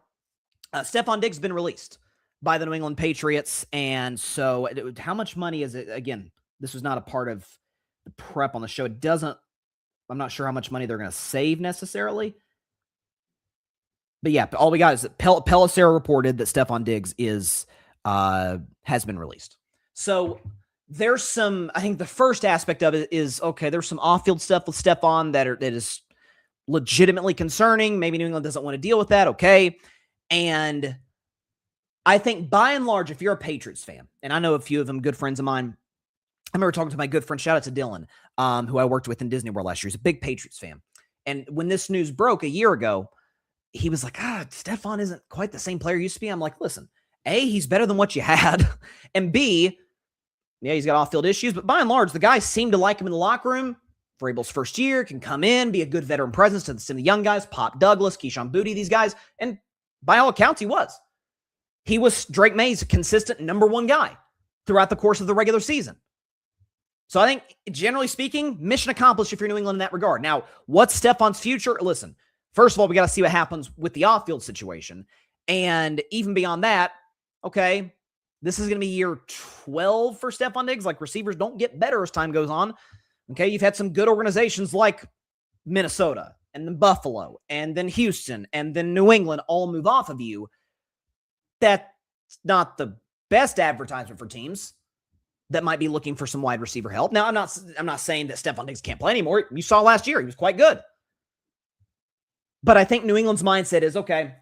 Stephon Diggs has been released by the New England Patriots. And so how much money is it? Again, this was not a part of the prep on the show. I'm not sure how much money they're going to save necessarily. But yeah, all we got is that Pelissero reported that Stephon Diggs has been released. So there's some, I think the first aspect of it is, okay, there's some off-field stuff with Stephon that is legitimately concerning. Maybe New England doesn't want to deal with that. Okay. And I think by and large, if you're a Patriots fan, and I know a few of them, good friends of mine, I remember talking to my good friend, shout out to Dylan, who I worked with in Disney World last year. He's a big Patriots fan. And when this news broke a year ago, he was like, Stephon isn't quite the same player he used to be. I'm like, listen, A, he's better than what you had. And B, yeah, he's got off-field issues, but by and large, the guys seem to like him in the locker room. Vrabel's first year, can come in, be a good veteran presence to some of the young guys, Pop Douglas, Keyshawn Boutte, these guys, and By all accounts, he was. He was Drake May's consistent number one guy throughout the course of the regular season. So I think, generally speaking, mission accomplished if you're New England in that regard. Now, what's Stefon's future? Listen, first of all, we got to see what happens with the off-field situation. And even beyond that, okay, this is going to be year 12 for Stefon Diggs. Like, receivers don't get better as time goes on. Okay, you've had some good organizations like Minnesota and then Buffalo and then Houston and then New England all move off of you. That's not the best advertisement for teams that might be looking for some wide receiver help. Now, I'm not saying that Stefon Diggs can't play anymore. You saw last year, he was quite good. But I think New England's mindset is, okay,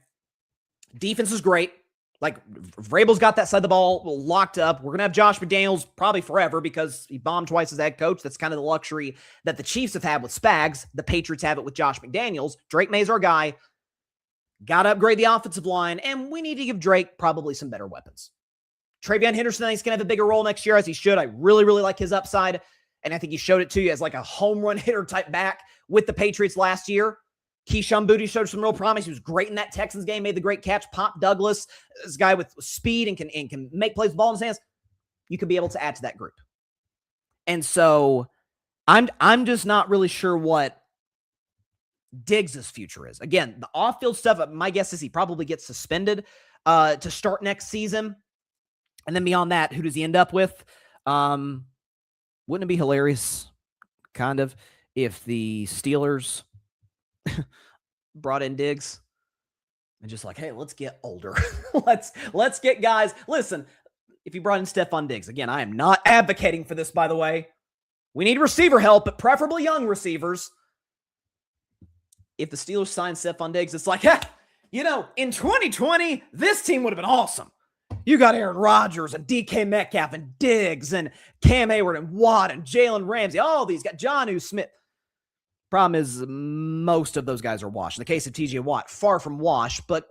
defense is great. Like, Vrabel's got that side of the ball locked up. We're going to have Josh McDaniels probably forever because he bombed twice as head coach. That's kind of the luxury that the Chiefs have had with Spags. The Patriots have it with Josh McDaniels. Drake May's our guy. Got to upgrade the offensive line, and we need to give Drake probably some better weapons. Travion Henderson, I think, is going to have a bigger role next year, as he should. I really, really like his upside, and I think he showed it to you as like a home run hitter type back with the Patriots last year. Keyshawn Boutte showed some real promise. He was great in that Texans game, made the great catch. Pop Douglas, this guy with speed and can make plays with the ball in his hands. You could be able to add to that group. And so I'm just not really sure what Diggs' future is. Again, the off-field stuff, my guess is he probably gets suspended to start next season. And then beyond that, who does he end up with? Wouldn't it be hilarious, kind of, if the Steelers brought in Diggs and just like, hey, let's get older. let's get guys. Listen, if you brought in Stefon Diggs, again, I am not advocating for this, by the way. We need receiver help, but preferably young receivers. If the Steelers signed Stefon Diggs, it's like, in 2020, this team would have been awesome. You got Aaron Rodgers and DK Metcalf and Diggs and Cam Hayward and Watt and Jalen Ramsey. All these guys, Jonnu Smith. Problem is, most of those guys are washed. In the case of TJ Watt, far from washed, but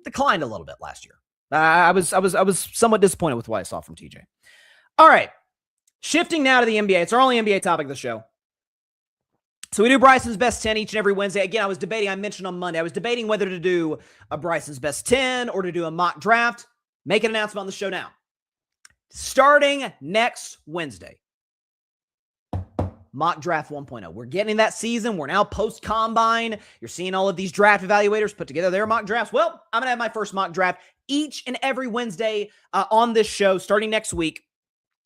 declined a little bit last year. I was somewhat disappointed with what I saw from TJ. All right, shifting now to the NBA. It's our only NBA topic of the show. So we do Bryson's Best 10 each and every Wednesday. Again, I mentioned on Monday, I was debating whether to do a Bryson's Best 10 or to do a mock draft. Make an announcement on the show now. Starting next Wednesday, mock draft 1.0. We're getting in that season. We're now post-combine. You're seeing all of these draft evaluators put together their mock drafts. Well, I'm going to have my first mock draft each and every Wednesday on this show starting next week,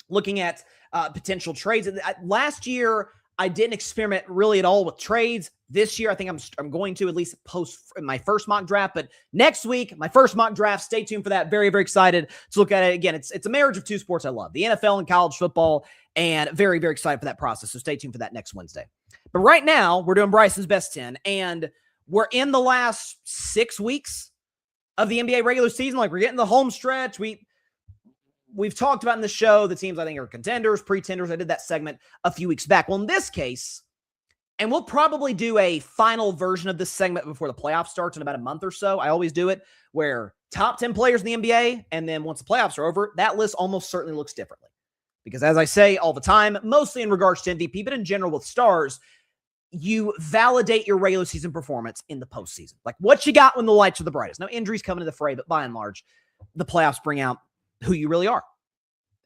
looking at potential trades. Last year, I didn't experiment really at all with trades. This year, I think I'm going to at least post my first mock draft. But next week, my first mock draft. Stay tuned for that. Very, very excited to look at it. Again, it's a marriage of two sports I love, the NFL and college football, and very, very excited for that process. So stay tuned for that next Wednesday. But right now, we're doing Bryson's Best 10, and we're in the last 6 weeks of the NBA regular season. Like, we're getting the home stretch. We've talked about in the show the teams I think are contenders, pretenders. I did that segment a few weeks back. Well, in this case, and we'll probably do a final version of this segment before the playoffs starts in about a month or so. I always do it where top 10 players in the NBA, and then once the playoffs are over, that list almost certainly looks differently. Because as I say all the time, mostly in regards to MVP, but in general with stars, you validate your regular season performance in the postseason. Like what you got when the lights are the brightest. No injuries come into the fray, but by and large, the playoffs bring out who you really are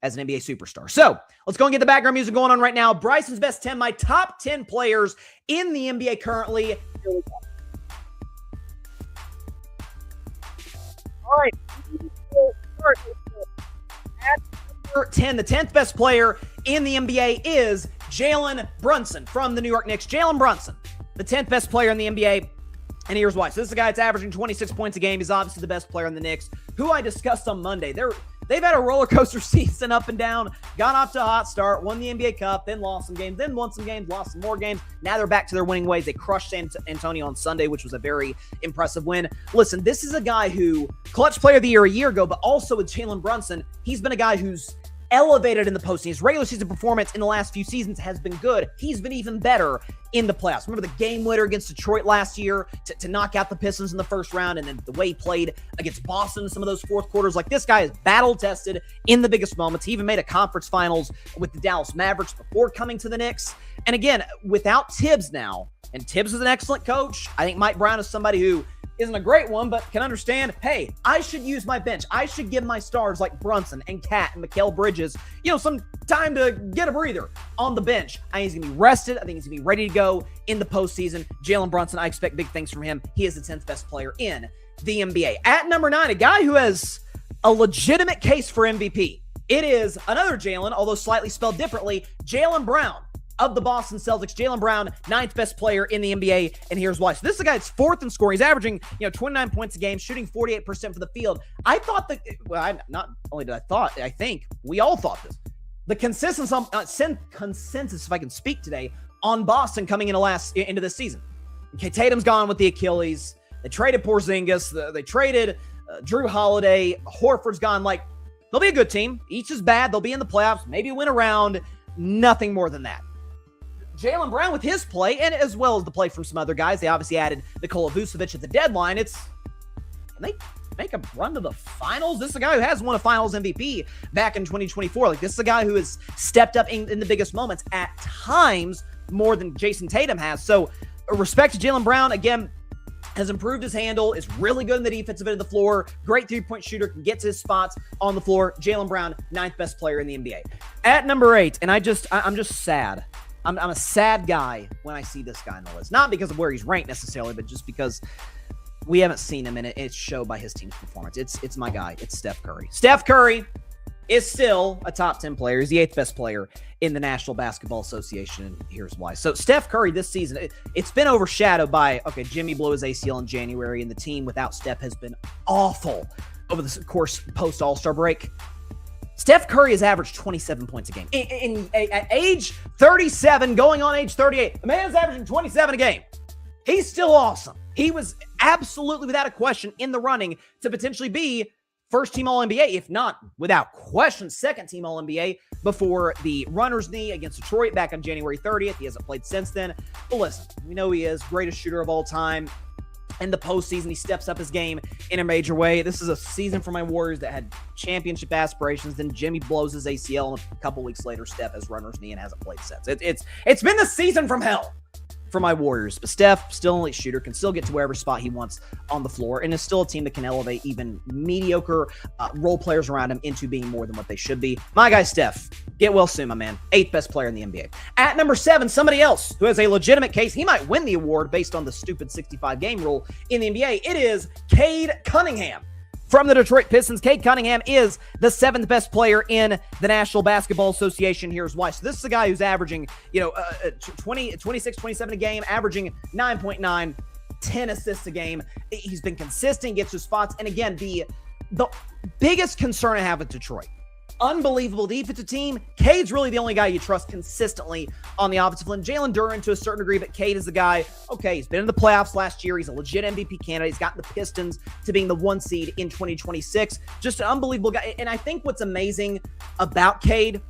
as an NBA superstar. So let's go and get the background music going on right now. Bryson's Best 10, my top 10 players in the NBA currently. All right. At number 10, the 10th best player in the NBA is Jalen Brunson from the New York Knicks. Jalen Brunson, the 10th best player in the NBA. And here's why. So this is a guy that's averaging 26 points a game. He's obviously the best player in the Knicks, who I discussed on Monday. They've had a roller coaster season up and down, got off to a hot start, won the NBA Cup, then lost some games, then won some games, lost some more games. Now they're back to their winning ways. They crushed San Antonio on Sunday, which was a very impressive win. Listen, this is a guy who, clutch player of the year a year ago, but also with Jalen Brunson, he's been a guy who's elevated in the postseason. His regular season performance in the last few seasons has been good. He's been even better in the playoffs. Remember the game winner against Detroit last year to knock out the Pistons in the first round, and then the way he played against Boston in some of those fourth quarters. Like, this guy is battle-tested in the biggest moments. He even made a conference finals with the Dallas Mavericks before coming to the Knicks. And again, without Tibbs now, and Tibbs is an excellent coach. I think Mike Brown is somebody who isn't a great one, but can understand, hey, I should use my bench. I should give my stars like Brunson and Cat and Mikal Bridges, some time to get a breather on the bench. I think he's going to be rested. I think he's going to be ready to go in the postseason. Jalen Brunson, I expect big things from him. He is the 10th best player in the NBA. At number 9, a guy who has a legitimate case for MVP. It is another Jalen, although slightly spelled differently, Jaylen Brown of the Boston Celtics. Jaylen Brown, 9th best player in the NBA, and here's why. So this is a guy that's 4th in scoring. He's averaging, 29 points a game, shooting 48% for the field. I thought that, not only did I think we all thought this. The consensus, if I can speak today, on Boston coming into this season. Okay, Tatum's gone with the Achilles. They traded Porzingis. They traded Drew Holiday. Horford's gone. Like, they'll be a good team. Each is bad. They'll be in the playoffs. Maybe win a round. Nothing more than that. Jaylen Brown with his play, and as well as the play from some other guys. They obviously added Nikola Vucevic at the deadline. Can they make a run to the finals? This is a guy who has won a finals MVP back in 2024. Like, this is a guy who has stepped up in the biggest moments at times more than Jason Tatum has. So respect to Jaylen Brown. Again, has improved his handle, is really good in the defensive end of the floor, great three-point shooter, can get to his spots on the floor. Jaylen Brown, 9th best player in the NBA. At number 8, and I'm just sad. I'm a sad guy when I see this guy on the list. Not because of where he's ranked necessarily, but just because we haven't seen him, and it's shown by his team's performance. It's my guy. It's Steph Curry. Steph Curry is still a top 10 player. He's the 8th best player in the National Basketball Association, and here's why. So Steph Curry this season, it's been overshadowed by, Jimmy blew his ACL in January, and the team without Steph has been awful over the course post-All-Star break. Steph Curry has averaged 27 points a game. At age 37, going on age 38, the man's averaging 27 a game. He's still awesome. He was absolutely, without a question, in the running to potentially be first-team All-NBA, if not, without question, second-team All-NBA before the runner's knee against Detroit back on January 30th. He hasn't played since then. But listen, we know he is greatest shooter of all time. In the postseason, he steps up his game in a major way. This is a season for my Warriors that had championship aspirations. Then Jimmy blows his ACL, and a couple weeks later, Steph has runner's knee and hasn't played since. It's been the season from hell for my Warriors. But Steph, still an elite shooter, can still get to wherever spot he wants on the floor, and is still a team that can elevate even mediocre role players around him into being more than what they should be. My guy, Steph. Get well soon, my man. 8th best player in the NBA. At number 7, somebody else who has a legitimate case. He might win the award based on the stupid 65-game rule in the NBA. It is Cade Cunningham. From the Detroit Pistons, Cade Cunningham is the 7th best player in the National Basketball Association. Here's why. So this is a guy who's averaging, 26, 27 a game, averaging 9.9, 10 assists a game. He's been consistent, gets his spots. And again, the biggest concern I have with Detroit, unbelievable defensive team. Cade's really the only guy you trust consistently on the offensive line. Jalen Duren to a certain degree, but Cade is the guy. Okay, he's been in the playoffs last year. He's a legit MVP candidate. He's gotten the Pistons to being the 1 seed in 2026. Just an unbelievable guy. And I think what's amazing about Cade,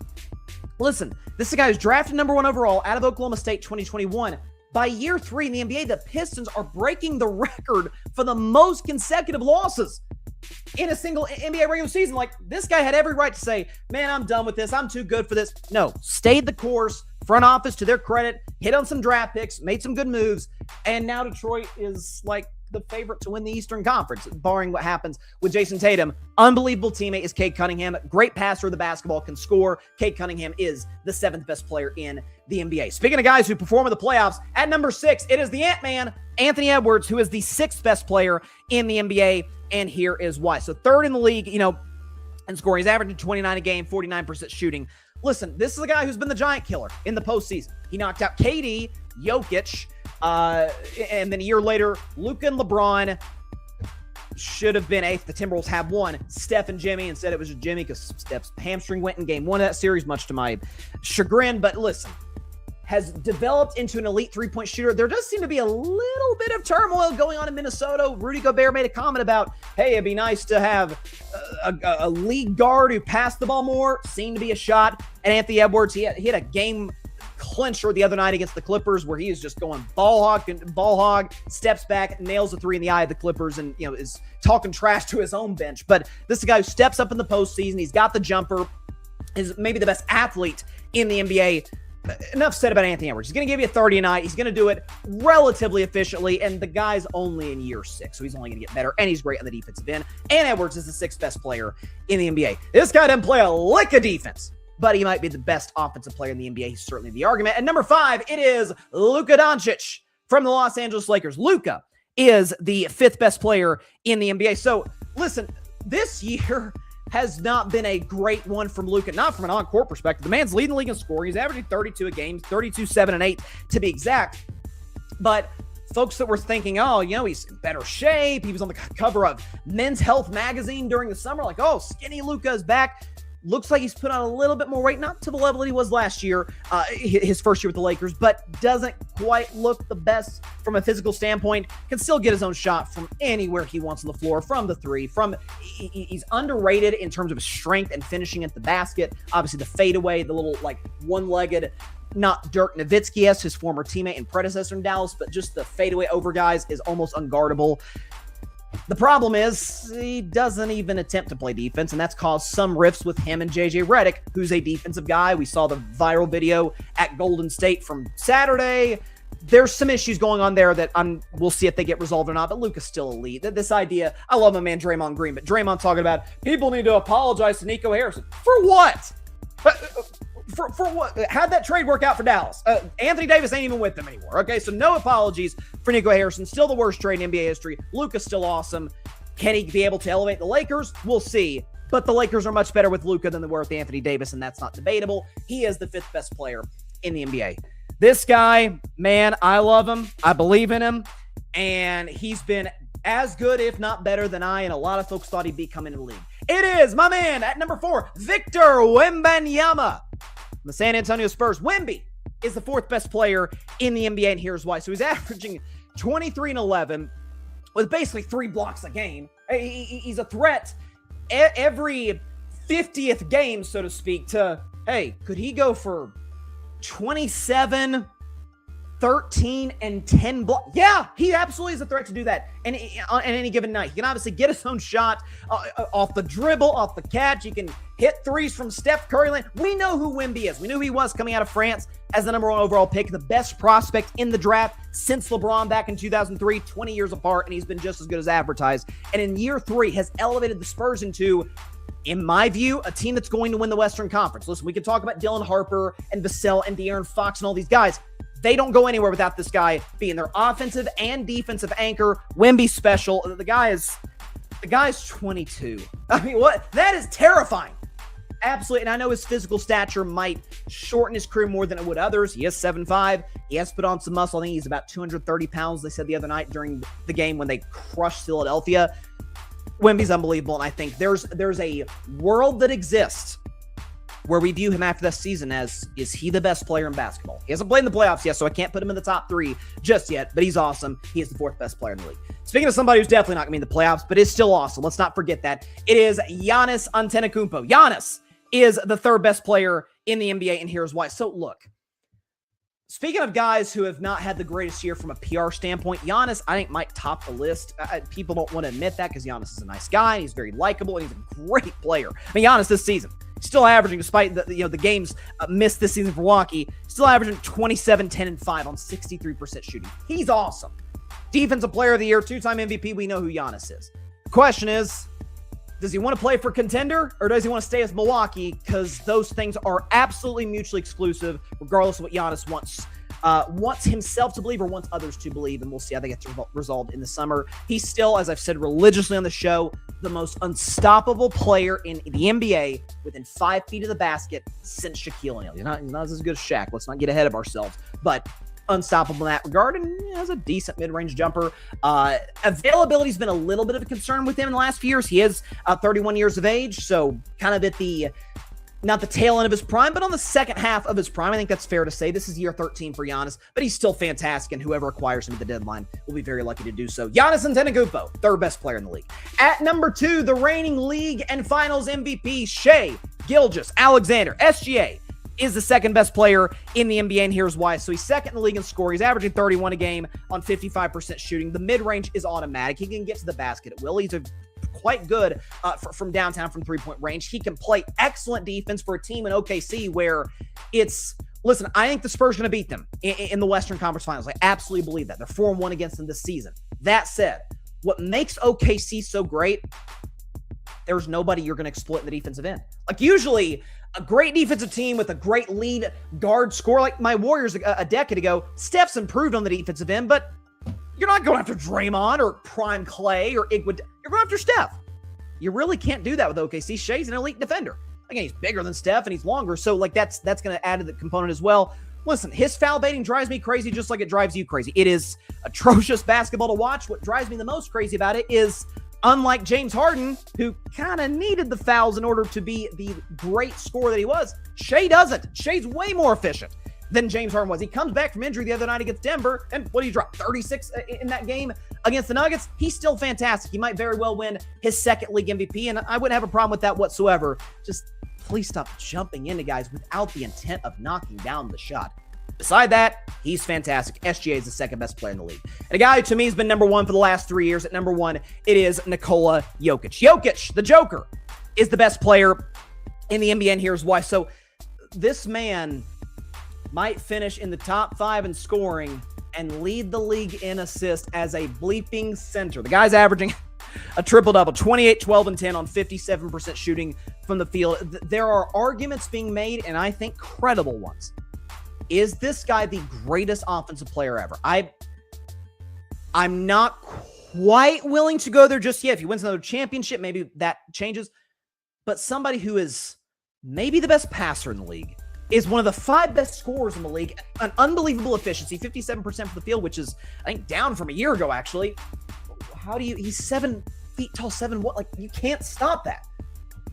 listen, this is a guy who's drafted number 1 overall out of Oklahoma State 2021. By year 3 in the NBA, the Pistons are breaking the record for the most consecutive losses in a single NBA regular season. Like, this guy had every right to say, man, I'm done with this. I'm too good for this. No, stayed the course. Front office, to their credit, hit on some draft picks, made some good moves, and now Detroit is like the favorite to win the Eastern Conference, barring what happens with Jason Tatum. Unbelievable teammate is Cade Cunningham. Great passer of the basketball, can score. Cade Cunningham is the 7th best player in the NBA. Speaking of guys who perform in the playoffs, at number 6, it is the Ant-Man, Anthony Edwards, who is the 6th best player in the NBA, and here is why. So 3rd in the league, in scoring. He's averaging 29 a game, 49% shooting. Listen, this is a guy who's been the giant killer in the postseason. He knocked out KD, Jokic, and then a year later, Luka and LeBron should have been 8th. The Timberwolves have won. Steph and Jimmy, and said it was just Jimmy because Steph's hamstring went in game 1 of that series, much to my chagrin. But listen, has developed into an elite three-point shooter. There does seem to be a little bit of turmoil going on in Minnesota. Rudy Gobert made a comment about, hey, it'd be nice to have a league guard who passed the ball more. Seemed to be a shot. And Anthony Edwards, he had a game clincher the other night against the Clippers where he is just going ball hog, steps back, nails a 3 in the eye of the Clippers, and is talking trash to his own bench. But this is a guy who steps up in the postseason. He's got the jumper, is maybe the best athlete in the NBA. enough said about Anthony Edwards. He's going to give you 30 a night. He's going to do it relatively efficiently, and the guy's only in year 6, so he's only going to get better, and he's great on the defensive end. And Edwards is the 6th best player in the NBA. This guy doesn't play a lick of defense, but he might be the best offensive player in the NBA. He's certainly the argument. And number 5, it is Luka Doncic from the Los Angeles Lakers. Luka is the 5th best player in the NBA. So, listen, this year has not been a great one from Luka, not from an on-court perspective. The man's leading the league in scoring. He's averaging 32 a game, 32, 7, and 8 to be exact. But folks that were thinking, oh, he's in better shape. He was on the cover of Men's Health magazine during the summer. Like, oh, skinny Luka is back. Looks like he's put on a little bit more weight, not to the level that he was last year, his first year with the Lakers, but doesn't quite look the best from a physical standpoint. Can still get his own shot from anywhere he wants on the floor, from the 3. He's underrated in terms of his strength and finishing at the basket. Obviously, the fadeaway, the little one-legged, not Dirk Nowitzki-esque, his former teammate and predecessor in Dallas, but just the fadeaway over guys is almost unguardable. The problem is he doesn't even attempt to play defense, and that's caused some rifts with him and JJ Redick, who's a defensive guy. We saw the viral video at Golden State from Saturday. There's some issues going on there that we'll see if they get resolved or not, but Luka's still elite. This idea, I love my man Draymond Green, but Draymond talking about people need to apologize to Nico Harrison. For what? For what? How'd that trade work out for Dallas? Anthony Davis ain't even with them anymore. Okay, so no apologies for Nico Harrison. Still the worst trade in NBA history. Luka's still awesome. Can he be able to elevate the Lakers? We'll see. But the Lakers are much better with Luka than they were with Anthony Davis, and that's not debatable. He is the 5th best player in the NBA. This guy, man, I love him. I believe in him. And he's been as good, if not better, than I and a lot of folks thought he'd be coming into the league. It is my man at number 4, Victor Wembanyama. The San Antonio Spurs. Wemby is the 4th best player in the NBA, and here's why. So he's averaging 23 and 11 with basically 3 blocks a game. He's a threat every 50th game, so to speak, to, hey, could he go for 27, 13, and 10 blocks? Yeah, he absolutely is a threat to do that on any given night. He can obviously get his own shot off the dribble, off the catch. He can hit 3s from Steph Curry. We know who Wemby is. We knew who he was coming out of France as the number 1 overall pick, the best prospect in the draft since LeBron back in 2003, 20 years apart, and he's been just as good as advertised. And in year 3 has elevated the Spurs into, in my view, a team that's going to win the Western Conference. Listen, we can talk about Dylan Harper and Vassell and De'Aaron Fox and all these guys. They don't go anywhere without this guy being their offensive and defensive anchor. Wemby special. The guy's 22. I mean, what? That is terrifying. Absolutely. And I know his physical stature might shorten his career more than it would others. He is 7'5". He has put on some muscle. I think he's about 230 pounds, they said the other night during the game when they crushed Philadelphia. Wemby's unbelievable. And I think there's a world that exists where we view him after this season as, is he the best player in basketball? He hasn't played in the playoffs yet, so I can't put him in the top 3 just yet, but he's awesome. He is the 4th best player in the league. Speaking of somebody who's definitely not going to be in the playoffs, but is still awesome, let's not forget that. It is Giannis Antetokounmpo. Giannis is the 3rd best player in the NBA, and here's why. So look, speaking of guys who have not had the greatest year from a PR standpoint, Giannis, I think, might top the list. People don't want to admit that because Giannis is a nice guy, and he's very likable, and he's a great player. I mean, Giannis this season, still averaging, despite the games missed this season for Milwaukee, still averaging 27, 10, and 5 on 63% shooting. He's awesome. Defensive Player of the Year, 2-time MVP. We know who Giannis is. The question is, does he want to play for contender or does he want to stay with Milwaukee? Because those things are absolutely mutually exclusive, regardless of what Giannis wants himself to believe or wants others to believe, and we'll see how they get resolved in the summer. He's still, as I've said religiously on the show, the most unstoppable player in the NBA within 5 feet of the basket since Shaquille O'Neal. He's not as good as Shaq. Let's not get ahead of ourselves, but unstoppable in that regard, and has a decent mid-range jumper. Availability's been a little bit of a concern with him in the last few years. He is 31 years of age, so kind of at not the tail end of his prime, but on the second half of his prime. I think that's fair to say. This is year 13 for Giannis, but he's still fantastic, and whoever acquires him at the deadline will be very lucky to do so. Giannis Antetokounmpo, 3rd best player in the league. At number 2, the reigning league and finals MVP, Shai Gilgeous-Alexander, SGA, is the 2nd best player in the NBA, and here's why. So he's 2nd in the league in scoring. He's averaging 31 a game on 55% shooting. The mid-range is automatic. He can get to the basket at will. He's quite good from downtown from 3-point range. He can play excellent defense for a team in OKC where it's Listen, I think the Spurs are going to beat them in the Western Conference Finals. I absolutely believe that. They're 4-1 against them this season. That said, what makes OKC so great, there's nobody you're going to exploit in the defensive end. Like usually, a great defensive team with a great lead guard score, like my Warriors a decade ago, Steph's improved on the defensive end, but you're not going after Draymond or Prime Clay or Iguodala. You're going after Steph. You really can't do that with OKC. Shai's an elite defender. Again, he's bigger than Steph and he's longer, so like that's going to add to the component as well. Listen, his foul baiting drives me crazy just like it drives you crazy. It is atrocious basketball to watch. What drives me the most crazy about it is, unlike James Harden, who kind of needed the fouls in order to be the great scorer that he was, Shai doesn't. Shai's way more efficient than James Harden was. He comes back from injury the other night against Denver, and what did he drop? 36 in that game against the Nuggets? He's still fantastic. He might very well win his second league MVP, and I wouldn't have a problem with that whatsoever. Just please stop jumping into guys without the intent of knocking down the shot. Beside that, he's fantastic. SGA is the second best player in the league. And a guy who to me has been number one for the last 3 years. At number one, it is Nikola Jokic. Jokic, the Joker, is the best player in the NBA, and here's why. So this man might finish in the top 5 in scoring and lead the league in assists as a bleeping center. The guy's averaging a triple-double, 28, 12, and 10 on 57% shooting from the field. There are arguments being made, and I think credible ones. Is this guy the greatest offensive player ever? I'm not quite willing to go there just yet. If he wins another championship, maybe that changes. But somebody who is maybe the best passer in the league, is one of the 5 best scorers in the league, an unbelievable efficiency, 57% from the field, which is, I think, down from a year ago, actually. He's 7 feet tall, 7, what? Like, you can't stop that.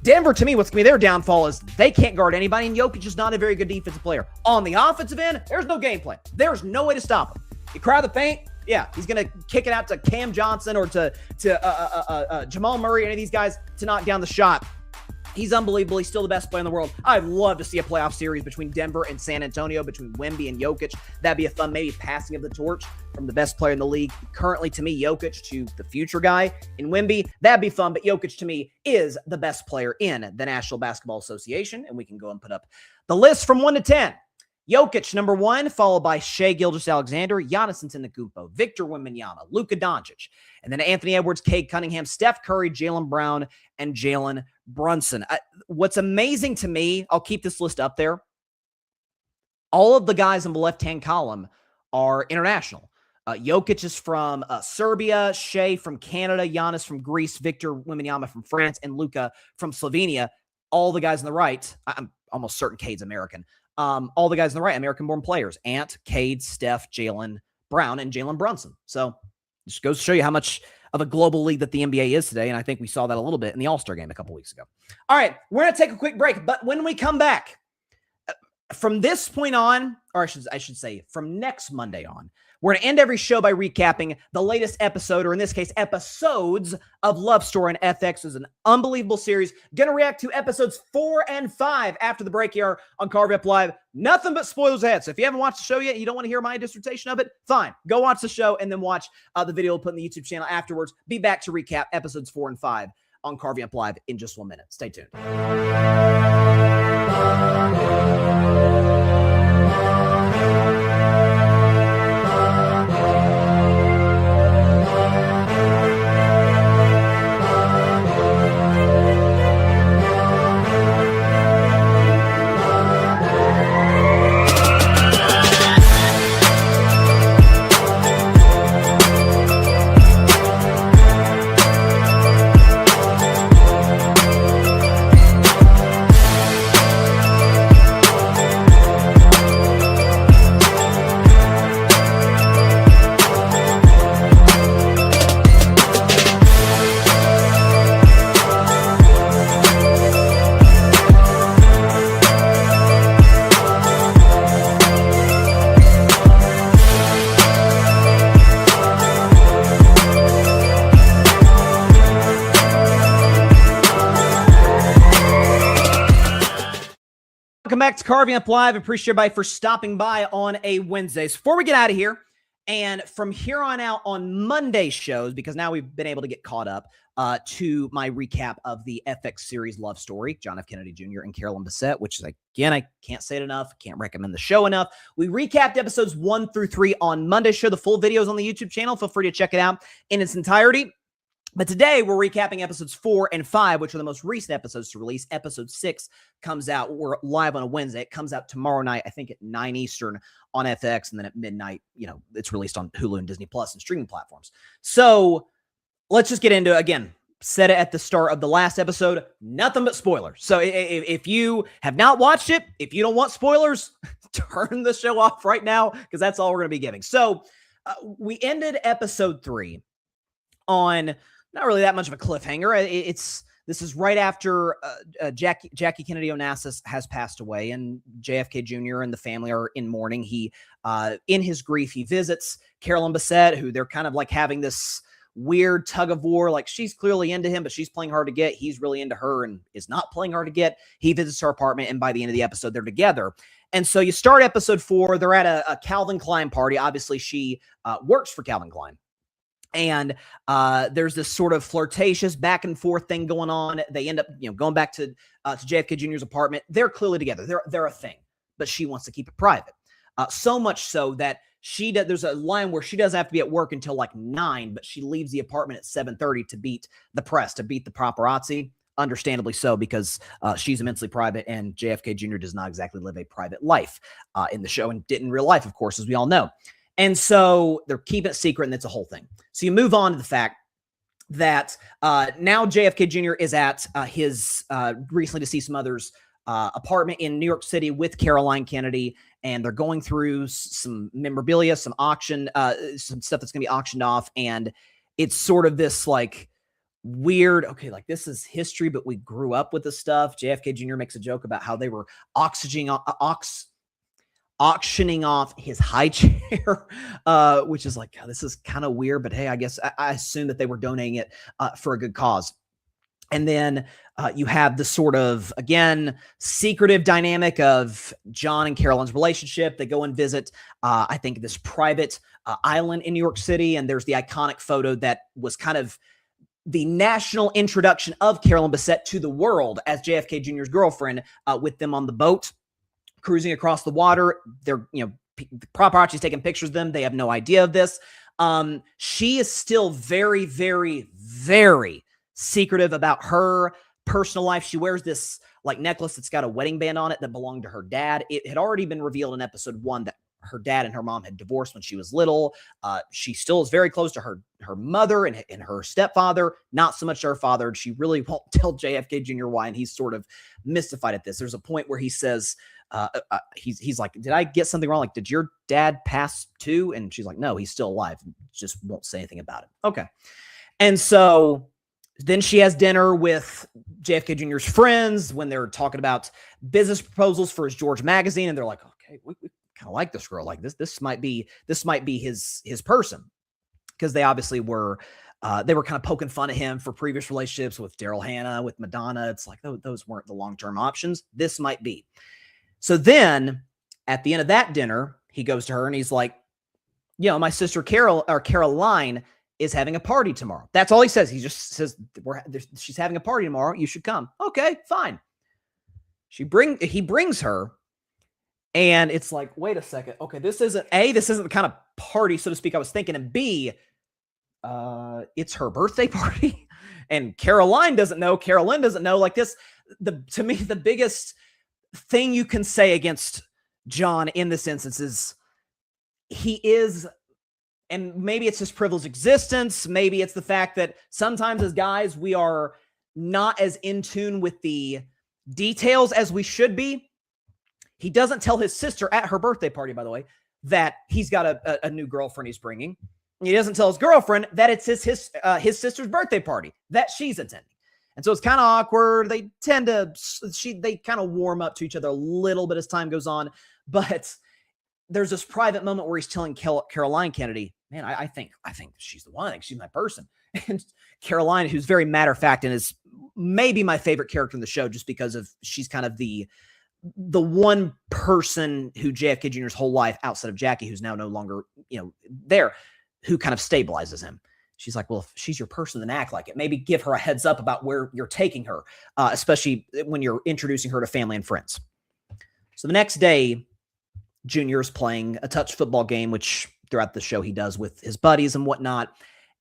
Denver, to me, what's going to be their downfall is they can't guard anybody, and Jokic is not a very good defensive player. On the offensive end, there's no game plan. There's no way to stop him. You crowd the paint, yeah, he's going to kick it out to Cam Johnson or to Jamal Murray, any of these guys, to knock down the shot. He's unbelievable. He's still the best player in the world. I'd love to see a playoff series between Denver and San Antonio, between Wemby and Jokic. That'd be a fun, maybe passing of the torch from the best player in the league. Currently, to me, Jokic to the future guy in Wemby. That'd be fun, but Jokic, to me, is the best player in the National Basketball Association, and we can go and put up the list from 1 to 10. Jokic, number 1, followed by Shai Gilgeous-Alexander, Giannis Antetokounmpo, Victor Wembanyama, Luka Doncic, and then Anthony Edwards, Cade Cunningham, Steph Curry, Jaylen Brown, and Jalen Brunson. What's amazing to me, I'll keep this list up there, all of the guys in the left-hand column are international. Jokic is from Serbia, Shai from Canada, Giannis from Greece, Victor Wembanyama from France, and Luka from Slovenia. All the guys on the right, I'm almost certain Cade's American. All the guys on the right, American-born players. Ant, Cade, Steph, Jalen Brown, and Jalen Brunson. So just goes to show you how much of a global league that the NBA is today, and I think we saw that a little bit in the All-Star game a couple weeks ago. All right, we're going to take a quick break, but when we come back, from this point on, or I should say from next Monday on, we're going to end every show by recapping the latest episode, or in this case, episodes of Love Story and FX. Is an unbelievable series. Going to react to episodes 4 and 5 after the break here on Carve Up Live. Nothing but spoilers ahead. So if you haven't watched the show yet, you don't want to hear my dissertation of it, fine. Go watch the show and then watch the video we'll put in the YouTube channel afterwards. Be back to recap episodes 4 and 5 on Carving Up Live in just 1 minute. Stay tuned. Welcome back to Carving Up Live. Appreciate everybody for stopping by on a Wednesday. So before we get out of here And from here on out on Monday shows, because now we've been able to get caught up to my recap of the FX series Love Story, John F. Kennedy Jr. and Carolyn Bessette, which is, again, I can't say it enough. Can't recommend the show enough. We recapped episodes 1 through 3 on Monday show. The full video is on the YouTube channel. Feel free to check it out in its entirety. But today we're recapping episodes 4 and 5, which are the most recent episodes to release. Episode 6 comes out. We're live on a Wednesday. It comes out tomorrow night, I think at 9 Eastern on FX. And then at midnight, it's released on Hulu and Disney Plus and streaming platforms. So let's just get into it. Again, said it at the start of the last episode, nothing but spoilers. So if you have not watched it, if you don't want spoilers, turn the show off right now, because that's all we're going to be giving. So we ended episode 3 on not really that much of a cliffhanger. This is right after Jackie Kennedy Onassis has passed away, and JFK Jr. and the family are in mourning. He, in his grief, he visits Carolyn Bessette, who they're kind of like having this weird tug of war. Like, she's clearly into him, but she's playing hard to get. He's really into her and is not playing hard to get. He visits her apartment, and by the end of the episode, they're together. And so you start episode 4. They're at a Calvin Klein party. Obviously, she works for Calvin Klein. And there's this sort of flirtatious back and forth thing going on. They end up, going back to JFK Jr.'s apartment. They're clearly together. They're a thing, but she wants to keep it private. So much so that there's a line where she doesn't have to be at work until like 9, but she leaves the apartment at 7:30 to beat the press, to beat the paparazzi. Understandably so, because she's immensely private, and JFK Jr. does not exactly live a private life in the show, and did in real life, of course, as we all know. And so they're keeping it secret, and it's a whole thing. So you move on to the fact that now JFK Jr. is at his recently deceased mother's apartment in New York City with Caroline Kennedy, and they're going through some memorabilia, some auction, some stuff that's going to be auctioned off. And it's sort of this like weird, okay, like this is history, but we grew up with this stuff. JFK Jr. makes a joke about how they were auctioning off his high chair, which is like, this is kind of weird, but hey, I guess I assume that they were donating it for a good cause. And then you have the sort of, again, secretive dynamic of John and Carolyn's relationship. They go and visit, I think, this private island in New York City. And there's the iconic photo that was kind of the national introduction of Carolyn Bessette to the world as JFK Jr.'s girlfriend, with them on the boat, cruising across the water. They're, the paparazzi's taking pictures of them. They have no idea of this. She is still very, very, very secretive about her personal life. She wears this like necklace that's got a wedding band on it that belonged to her dad. It had already been revealed in episode 1 that her dad and her mom had divorced when she was little. She still is very close to her mother and her stepfather, not so much her father. She really won't tell JFK Jr. why, and he's sort of mystified at this. There's a point where he says, he's like, did I get something wrong? Like, did your dad pass too? And she's like, no, he's still alive. Just won't say anything about it. Okay. And so then she has dinner with JFK Jr.'s friends when they're talking about business proposals for his George magazine. And they're like, okay, we kind of like this girl. Like this might be his person. Because they obviously were, they were kind of poking fun at him for previous relationships with Daryl Hannah, with Madonna. It's like, those weren't the long-term options. This might be. So then at the end of that dinner, he goes to her and he's like, my sister Caroline is having a party tomorrow. That's all he says. He just says, she's having a party tomorrow. You should come. Okay, fine. He brings her, and it's like, wait a second. Okay, this isn't the kind of party, so to speak, I was thinking, and B, it's her birthday party. And Carolyn doesn't know. Like this, to me, the biggest thing you can say against John in this instance is he is, and maybe it's his privileged existence, maybe it's the fact that sometimes as guys, we are not as in tune with the details as we should be. He doesn't tell his sister at her birthday party, by the way, that he's got a new girlfriend he's bringing. He doesn't tell his girlfriend that it's his sister's birthday party that she's attending. And so it's kind of awkward. They kind of warm up to each other a little bit as time goes on. But there's this private moment where he's telling Caroline Kennedy, man, I think she's the one. I think she's my person. And Caroline, who's very matter of fact and is maybe my favorite character in the show, just because she's kind of the the one person who JFK Jr.'s whole life outside of Jackie, who's now no longer, there, who kind of stabilizes him. She's like, well, if she's your person, then act like it. Maybe give her a heads up about where you're taking her, especially when you're introducing her to family and friends. So the next day, Junior is playing a touch football game, which throughout the show he does with his buddies and whatnot.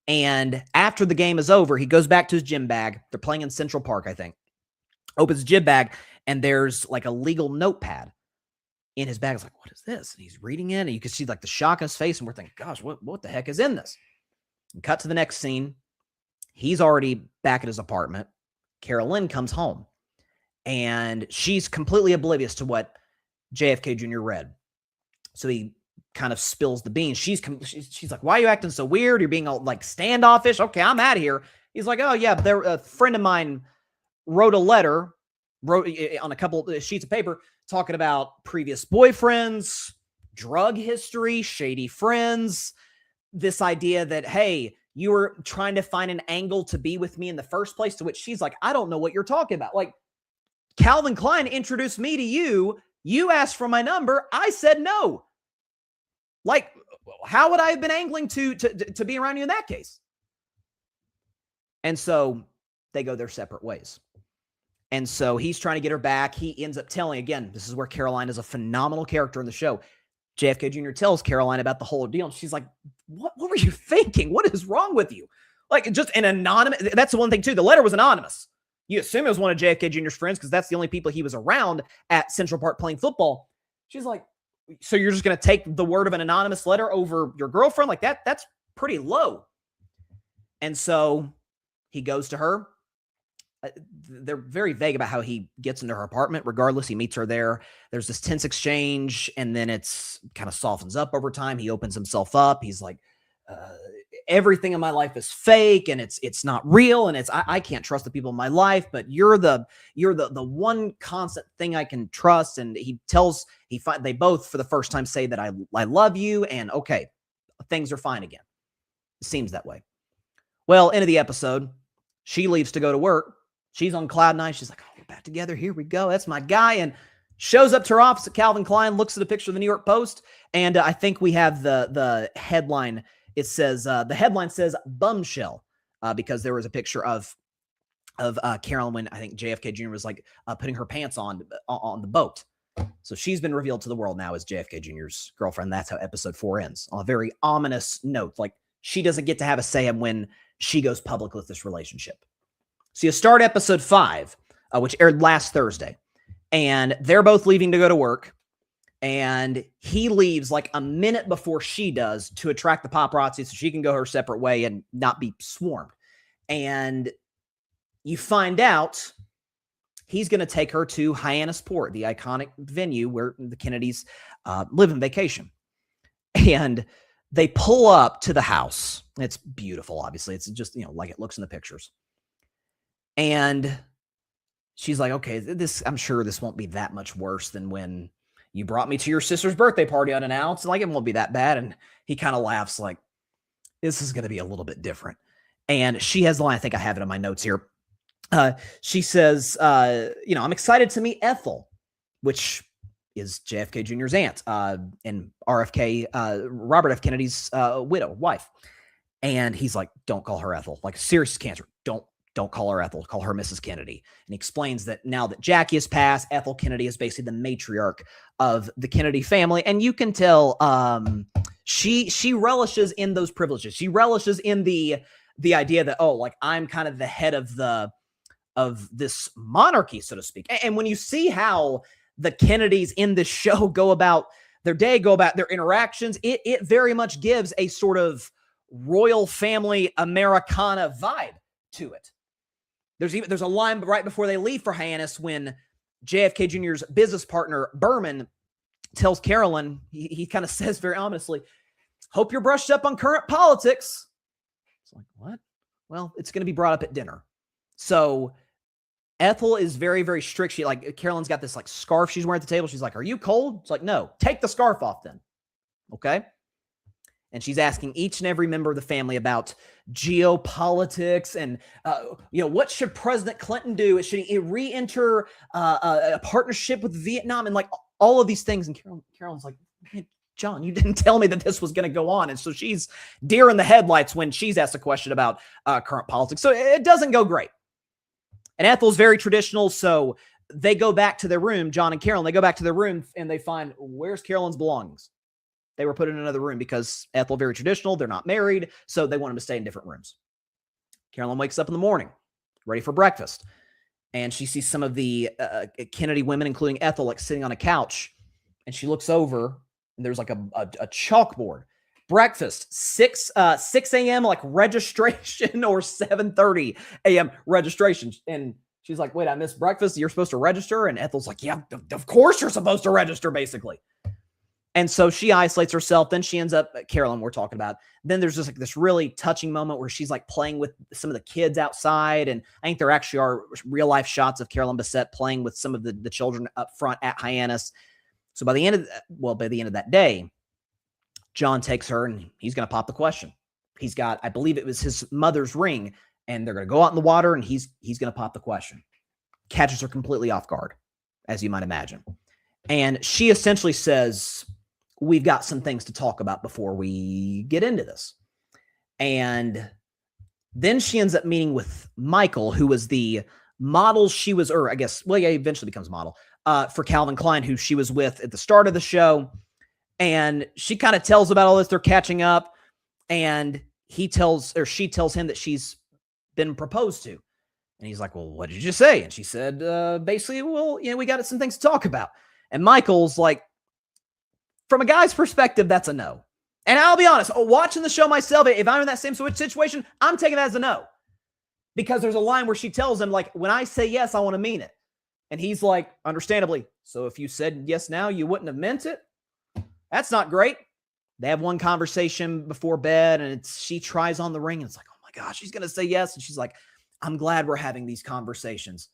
And after the game is over, he goes back to his gym bag. They're playing in Central Park, I think. Opens his gym bag, and there's like a legal notepad in his bag. It's like, what is this? And he's reading it, and you can see like the shock on his face, and we're thinking, gosh, what the heck is in this? And cut to the next scene. He's already back at his apartment. Carolyn comes home, and she's completely oblivious to what JFK Jr. read. So he kind of spills the beans. She's like, why are you acting so weird? You're being all like standoffish. Okay, I'm out of here. He's like, oh yeah, a friend of mine wrote a letter, on a couple of sheets of paper, talking about previous boyfriends, drug history, shady friends, this idea that, hey, you were trying to find an angle to be with me in the first place, to which she's like, I don't know what you're talking about. Like, Calvin Klein introduced me to you. You asked for my number. I said no. Like, how would I have been angling to be around you in that case? And so they go their separate ways. And so he's trying to get her back. He ends up telling, again, this is where Caroline is a phenomenal character in the show. JFK Jr. tells Caroline about the whole deal. And she's like, what were you thinking? What is wrong with you? Like, just an anonymous. That's the one thing, too. The letter was anonymous. You assume it was one of JFK Jr.'s friends because that's the only people he was around at Central Park playing football. She's like, so you're just going to take the word of an anonymous letter over your girlfriend? Like, that's pretty low. And so he goes to her. They're very vague about how he gets into her apartment. Regardless, he meets her there. There's this tense exchange, and then it's kind of softens up over time. He opens himself up. He's like, everything in my life is fake, and it's not real, and I can't trust the people in my life, but you're the one constant thing I can trust. And they both for the first time say that I love you, and okay, things are fine again. It seems that way. Well, end of the episode, she leaves to go to work. She's on cloud nine. She's like, oh, we're back together. Here we go. That's my guy. And shows up to her office at Calvin Klein, looks at a picture of the New York Post. And I think we have the headline. It says, the headline says bombshell, because there was a picture of Carolyn when I think JFK Jr. was like putting her pants on the boat. So she's been revealed to the world now as JFK Jr.'s girlfriend. That's how episode 4 ends, on a very ominous note. Like, she doesn't get to have a say in when she goes public with this relationship. So you start episode 5, which aired last Thursday, and they're both leaving to go to work, and he leaves like a minute before she does to attract the paparazzi so she can go her separate way and not be swarmed. And you find out he's going to take her to Hyannisport, the iconic venue where the Kennedys live and vacation. And they pull up to the house. It's beautiful, obviously. It's just, like it looks in the pictures. And she's like, okay, I'm sure this won't be that much worse than when you brought me to your sister's birthday party unannounced. Like, it won't be that bad. And he kind of laughs like, this is going to be a little bit different. And she has the line, I think I have it in my notes here. She says, I'm excited to meet Ethel, which is JFK Jr.'s aunt, and RFK, Robert F. Kennedy's wife. And he's like, don't call her Ethel. Like, serious cancer. Don't call her Ethel. Call her Mrs. Kennedy. And he explains that now that Jackie has passed, Ethel Kennedy is basically the matriarch of the Kennedy family. And you can tell she relishes in those privileges. She relishes in the idea that, I'm kind of the head of this monarchy, so to speak. And when you see how the Kennedys in this show go about their day, go about their interactions, it very much gives a sort of royal family Americana vibe to it. There's a line right before they leave for Hyannis when JFK Jr.'s business partner, Berman, tells Carolyn, he kind of says very ominously, hope you're brushed up on current politics. It's like, what? Well, it's going to be brought up at dinner. So Ethel is very, very strict. She Carolyn's got this like scarf she's wearing at the table. She's like, are you cold? It's like, no, take the scarf off then. Okay. And she's asking each and every member of the family about geopolitics and, what should President Clinton do? Should he re-enter a partnership with Vietnam? And like all of these things. And Carolyn's like, hey, John, you didn't tell me that this was going to go on. And so she's deer in the headlights when she's asked a question about current politics. So it doesn't go great. And Ethel's very traditional. So they go back to their room, John and Carolyn, they go back to their room and they find, where's Carolyn's belongings? They were put in another room because Ethel, very traditional. They're not married, so they want them to stay in different rooms. Carolyn wakes up in the morning, ready for breakfast. And she sees some of the Kennedy women, including Ethel, like sitting on a couch. And she looks over and there's like a chalkboard. Breakfast, 6 a.m. like registration or 7:30 a.m. registration. And she's like, wait, I missed breakfast. You're supposed to register? And Ethel's like, yeah, of course you're supposed to register, basically. And so she isolates herself. Then she ends up, Carolyn, we're talking about. Then there's just like this really touching moment where she's like playing with some of the kids outside. And I think there actually are real life shots of Carolyn Bessette playing with some of the children up front at Hyannis. So by the end of that day, John takes her and he's going to pop the question. He's got, I believe it was his mother's ring, and they're going to go out in the water and he's going to pop the question. Catches her completely off guard, as you might imagine. And she essentially says, we've got some things to talk about before we get into this. And then she ends up meeting with Michael, who was the model he eventually becomes model for Calvin Klein, who she was with at the start of the show. And she kind of tells about all this. They're catching up. And she tells him that she's been proposed to. And he's like, well, what did you say? And she said, basically, well, we got some things to talk about. And Michael's like, from a guy's perspective, that's a no. And I'll be honest, watching the show myself, if I'm in that same situation, I'm taking that as a no. Because there's a line where she tells him, like, when I say yes, I want to mean it. And he's like, understandably, so if you said yes now, you wouldn't have meant it? That's not great. They have one conversation before bed, and she tries on the ring, and it's like, oh my gosh, she's going to say yes. And she's like, I'm glad we're having these conversations.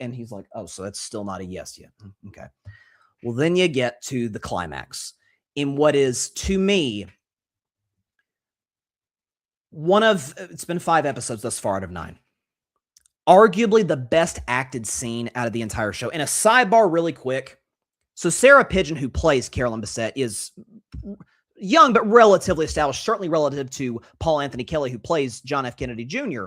And he's like, oh, so that's still not a yes yet. Okay. Well, then you get to the climax in what is, to me, it's been 5 episodes thus far out of 9. Arguably the best acted scene out of the entire show. And a sidebar really quick. So Sarah Pidgeon, who plays Carolyn Bessette, is young but relatively established, certainly relative to Paul Anthony Kelly, who plays John F. Kennedy Jr.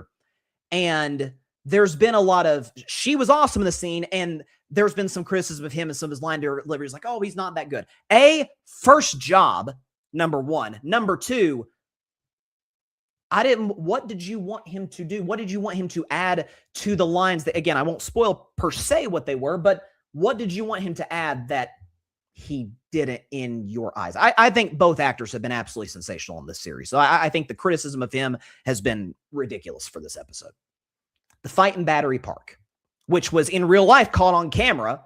And there's been a lot of, she was awesome in the scene, and there's been some criticism of him and some of his line deliveries, like, oh, he's not that good. First job, number 1. Number 2, what did you want him to do? What did you want him to add to the lines that, again, I won't spoil per se what they were, but what did you want him to add that he didn't in your eyes? I think both actors have been absolutely sensational in this series. So I think the criticism of him has been ridiculous for this episode. The fight in Battery Park, which was in real life caught on camera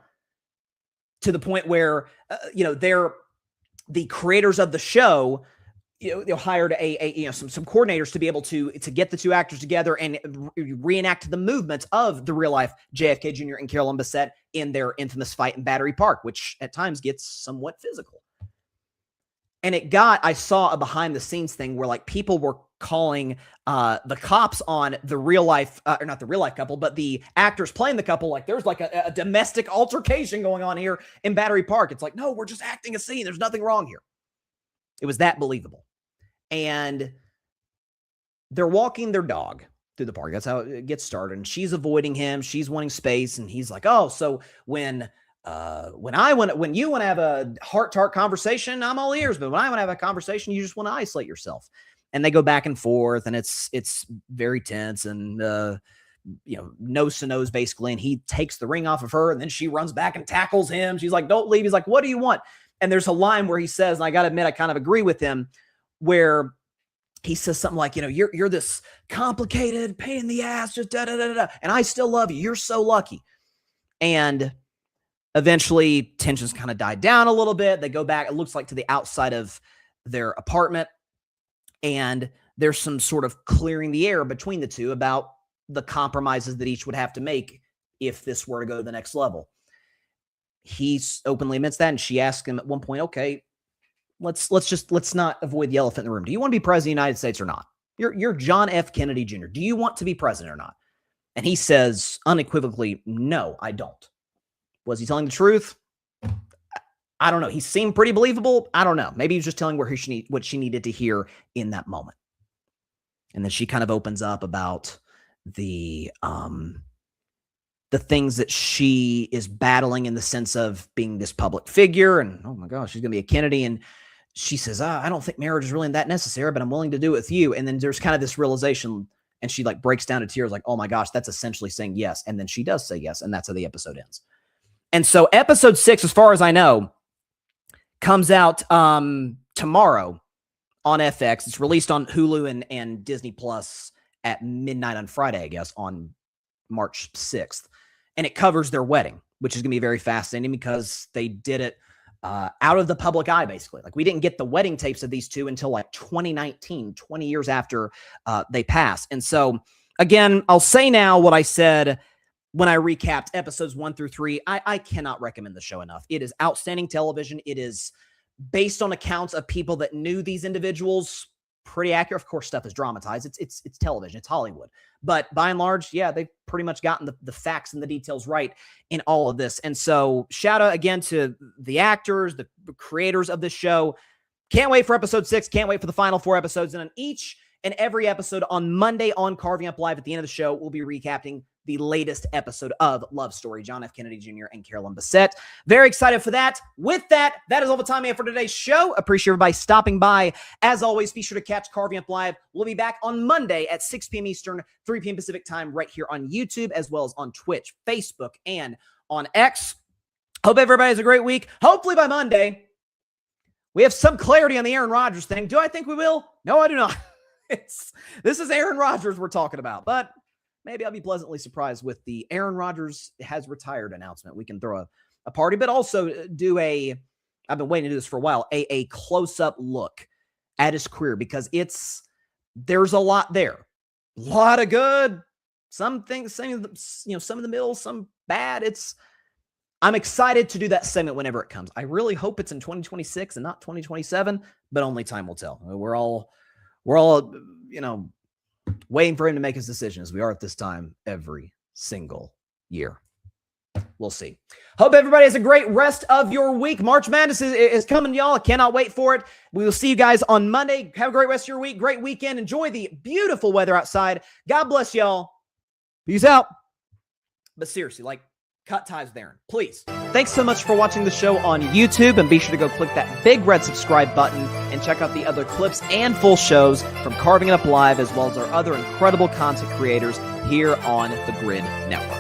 to the point where, they're the creators of the show, they hired some coordinators to be able to get the two actors together and reenact the movements of the real life JFK Jr. and Carolyn Bessette in their infamous fight in Battery Park, which at times gets somewhat physical. And I saw a behind the scenes thing where like people were calling the cops on the real life, or not the real life couple, but the actors playing the couple. Like there's like a domestic altercation going on here in Battery Park. It's like, no, we're just acting a scene. There's nothing wrong here. It was that believable. And they're walking their dog through the park. That's how it gets started. And she's avoiding him. She's wanting space. And he's like, oh, so when you want to have a heart-to-heart conversation, I'm all ears. But when I want to have a conversation, you just want to isolate yourself. And they go back and forth, and it's very tense and nose to nose basically. And he takes the ring off of her, and then she runs back and tackles him. She's like, "Don't leave." He's like, "What do you want?" And there's a line where he says, and I got to admit, I kind of agree with him, where he says something like, you're this complicated pain in the ass, just da da da da, and I still love you. You're so lucky. And eventually, tensions kind of died down a little bit. They go back, it looks like, to the outside of their apartment. And there's some sort of clearing the air between the two about the compromises that each would have to make if this were to go to the next level. He openly admits that, and she asks him at one point, okay, let's not avoid the elephant in the room. Do you want to be president of the United States or not? You're John F. Kennedy Jr. Do you want to be president or not? And he says unequivocally, no, I don't. Was he telling the truth? I don't know. He seemed pretty believable. I don't know. Maybe he was just telling what she needed to hear in that moment. And then she kind of opens up about the things that she is battling in the sense of being this public figure. And, oh my gosh, she's going to be a Kennedy. And she says, I don't think marriage is really that necessary, but I'm willing to do it with you. And then there's kind of this realization, and she like breaks down to tears like, oh my gosh, that's essentially saying yes. And then she does say yes. And that's how the episode ends. And so episode 6, as far as I know, comes out tomorrow on FX. It's released on Hulu and Disney Plus at midnight on Friday, I guess, on March 6th. And it covers their wedding, which is going to be very fascinating because they did it out of the public eye, basically. Like, we didn't get the wedding tapes of these two until like 2019, 20 years after they passed. And so, again, I'll say now what I said when I recapped episodes 1 through 3. I cannot recommend the show enough. It is outstanding television. It is based on accounts of people that knew these individuals, pretty accurate. Of course, stuff is dramatized. It's television. It's Hollywood. But by and large, yeah, they've pretty much gotten the facts and the details right in all of this. And so shout out again to the actors, the creators of this show. Can't wait for episode 6. Can't wait for the final 4 episodes. And on each and every episode on Monday on Carving Up Live at the end of the show, we'll be recapping the latest episode of Love Story, John F. Kennedy Jr. and Carolyn Bessette. Very excited for that. With that, that is all the time we have for today's show. Appreciate everybody stopping by. As always, be sure to catch Carving Up Live. We'll be back on Monday at 6 p.m. Eastern, 3 p.m. Pacific time, right here on YouTube, as well as on Twitch, Facebook, and on X. Hope everybody has a great week. Hopefully by Monday, we have some clarity on the Aaron Rodgers thing. Do I think we will? No, I do not. This is Aaron Rodgers we're talking about, but maybe I'll be pleasantly surprised with the Aaron Rodgers has retired announcement. We can throw a party, but also do I've been waiting to do this for a while, a close-up look at his career, because there's a lot there. A lot of good, some things, some in the middle, some bad. I'm excited to do that segment whenever it comes. I really hope it's in 2026 and not 2027, but only time will tell. We're all waiting for him to make his decision, as we are at this time every single year. We'll see. Hope everybody has a great rest of your week. March Madness is coming, y'all. I cannot wait for it. We will see you guys on Monday. Have a great rest of your week. Great weekend. Enjoy the beautiful weather outside. God bless y'all. Peace out. But seriously, cut ties with Aaron, please. Thanks so much for watching the show on YouTube, and be sure to go click that big red subscribe button and check out the other clips and full shows from Carving It Up Live, as well as our other incredible content creators here on the Grid Network.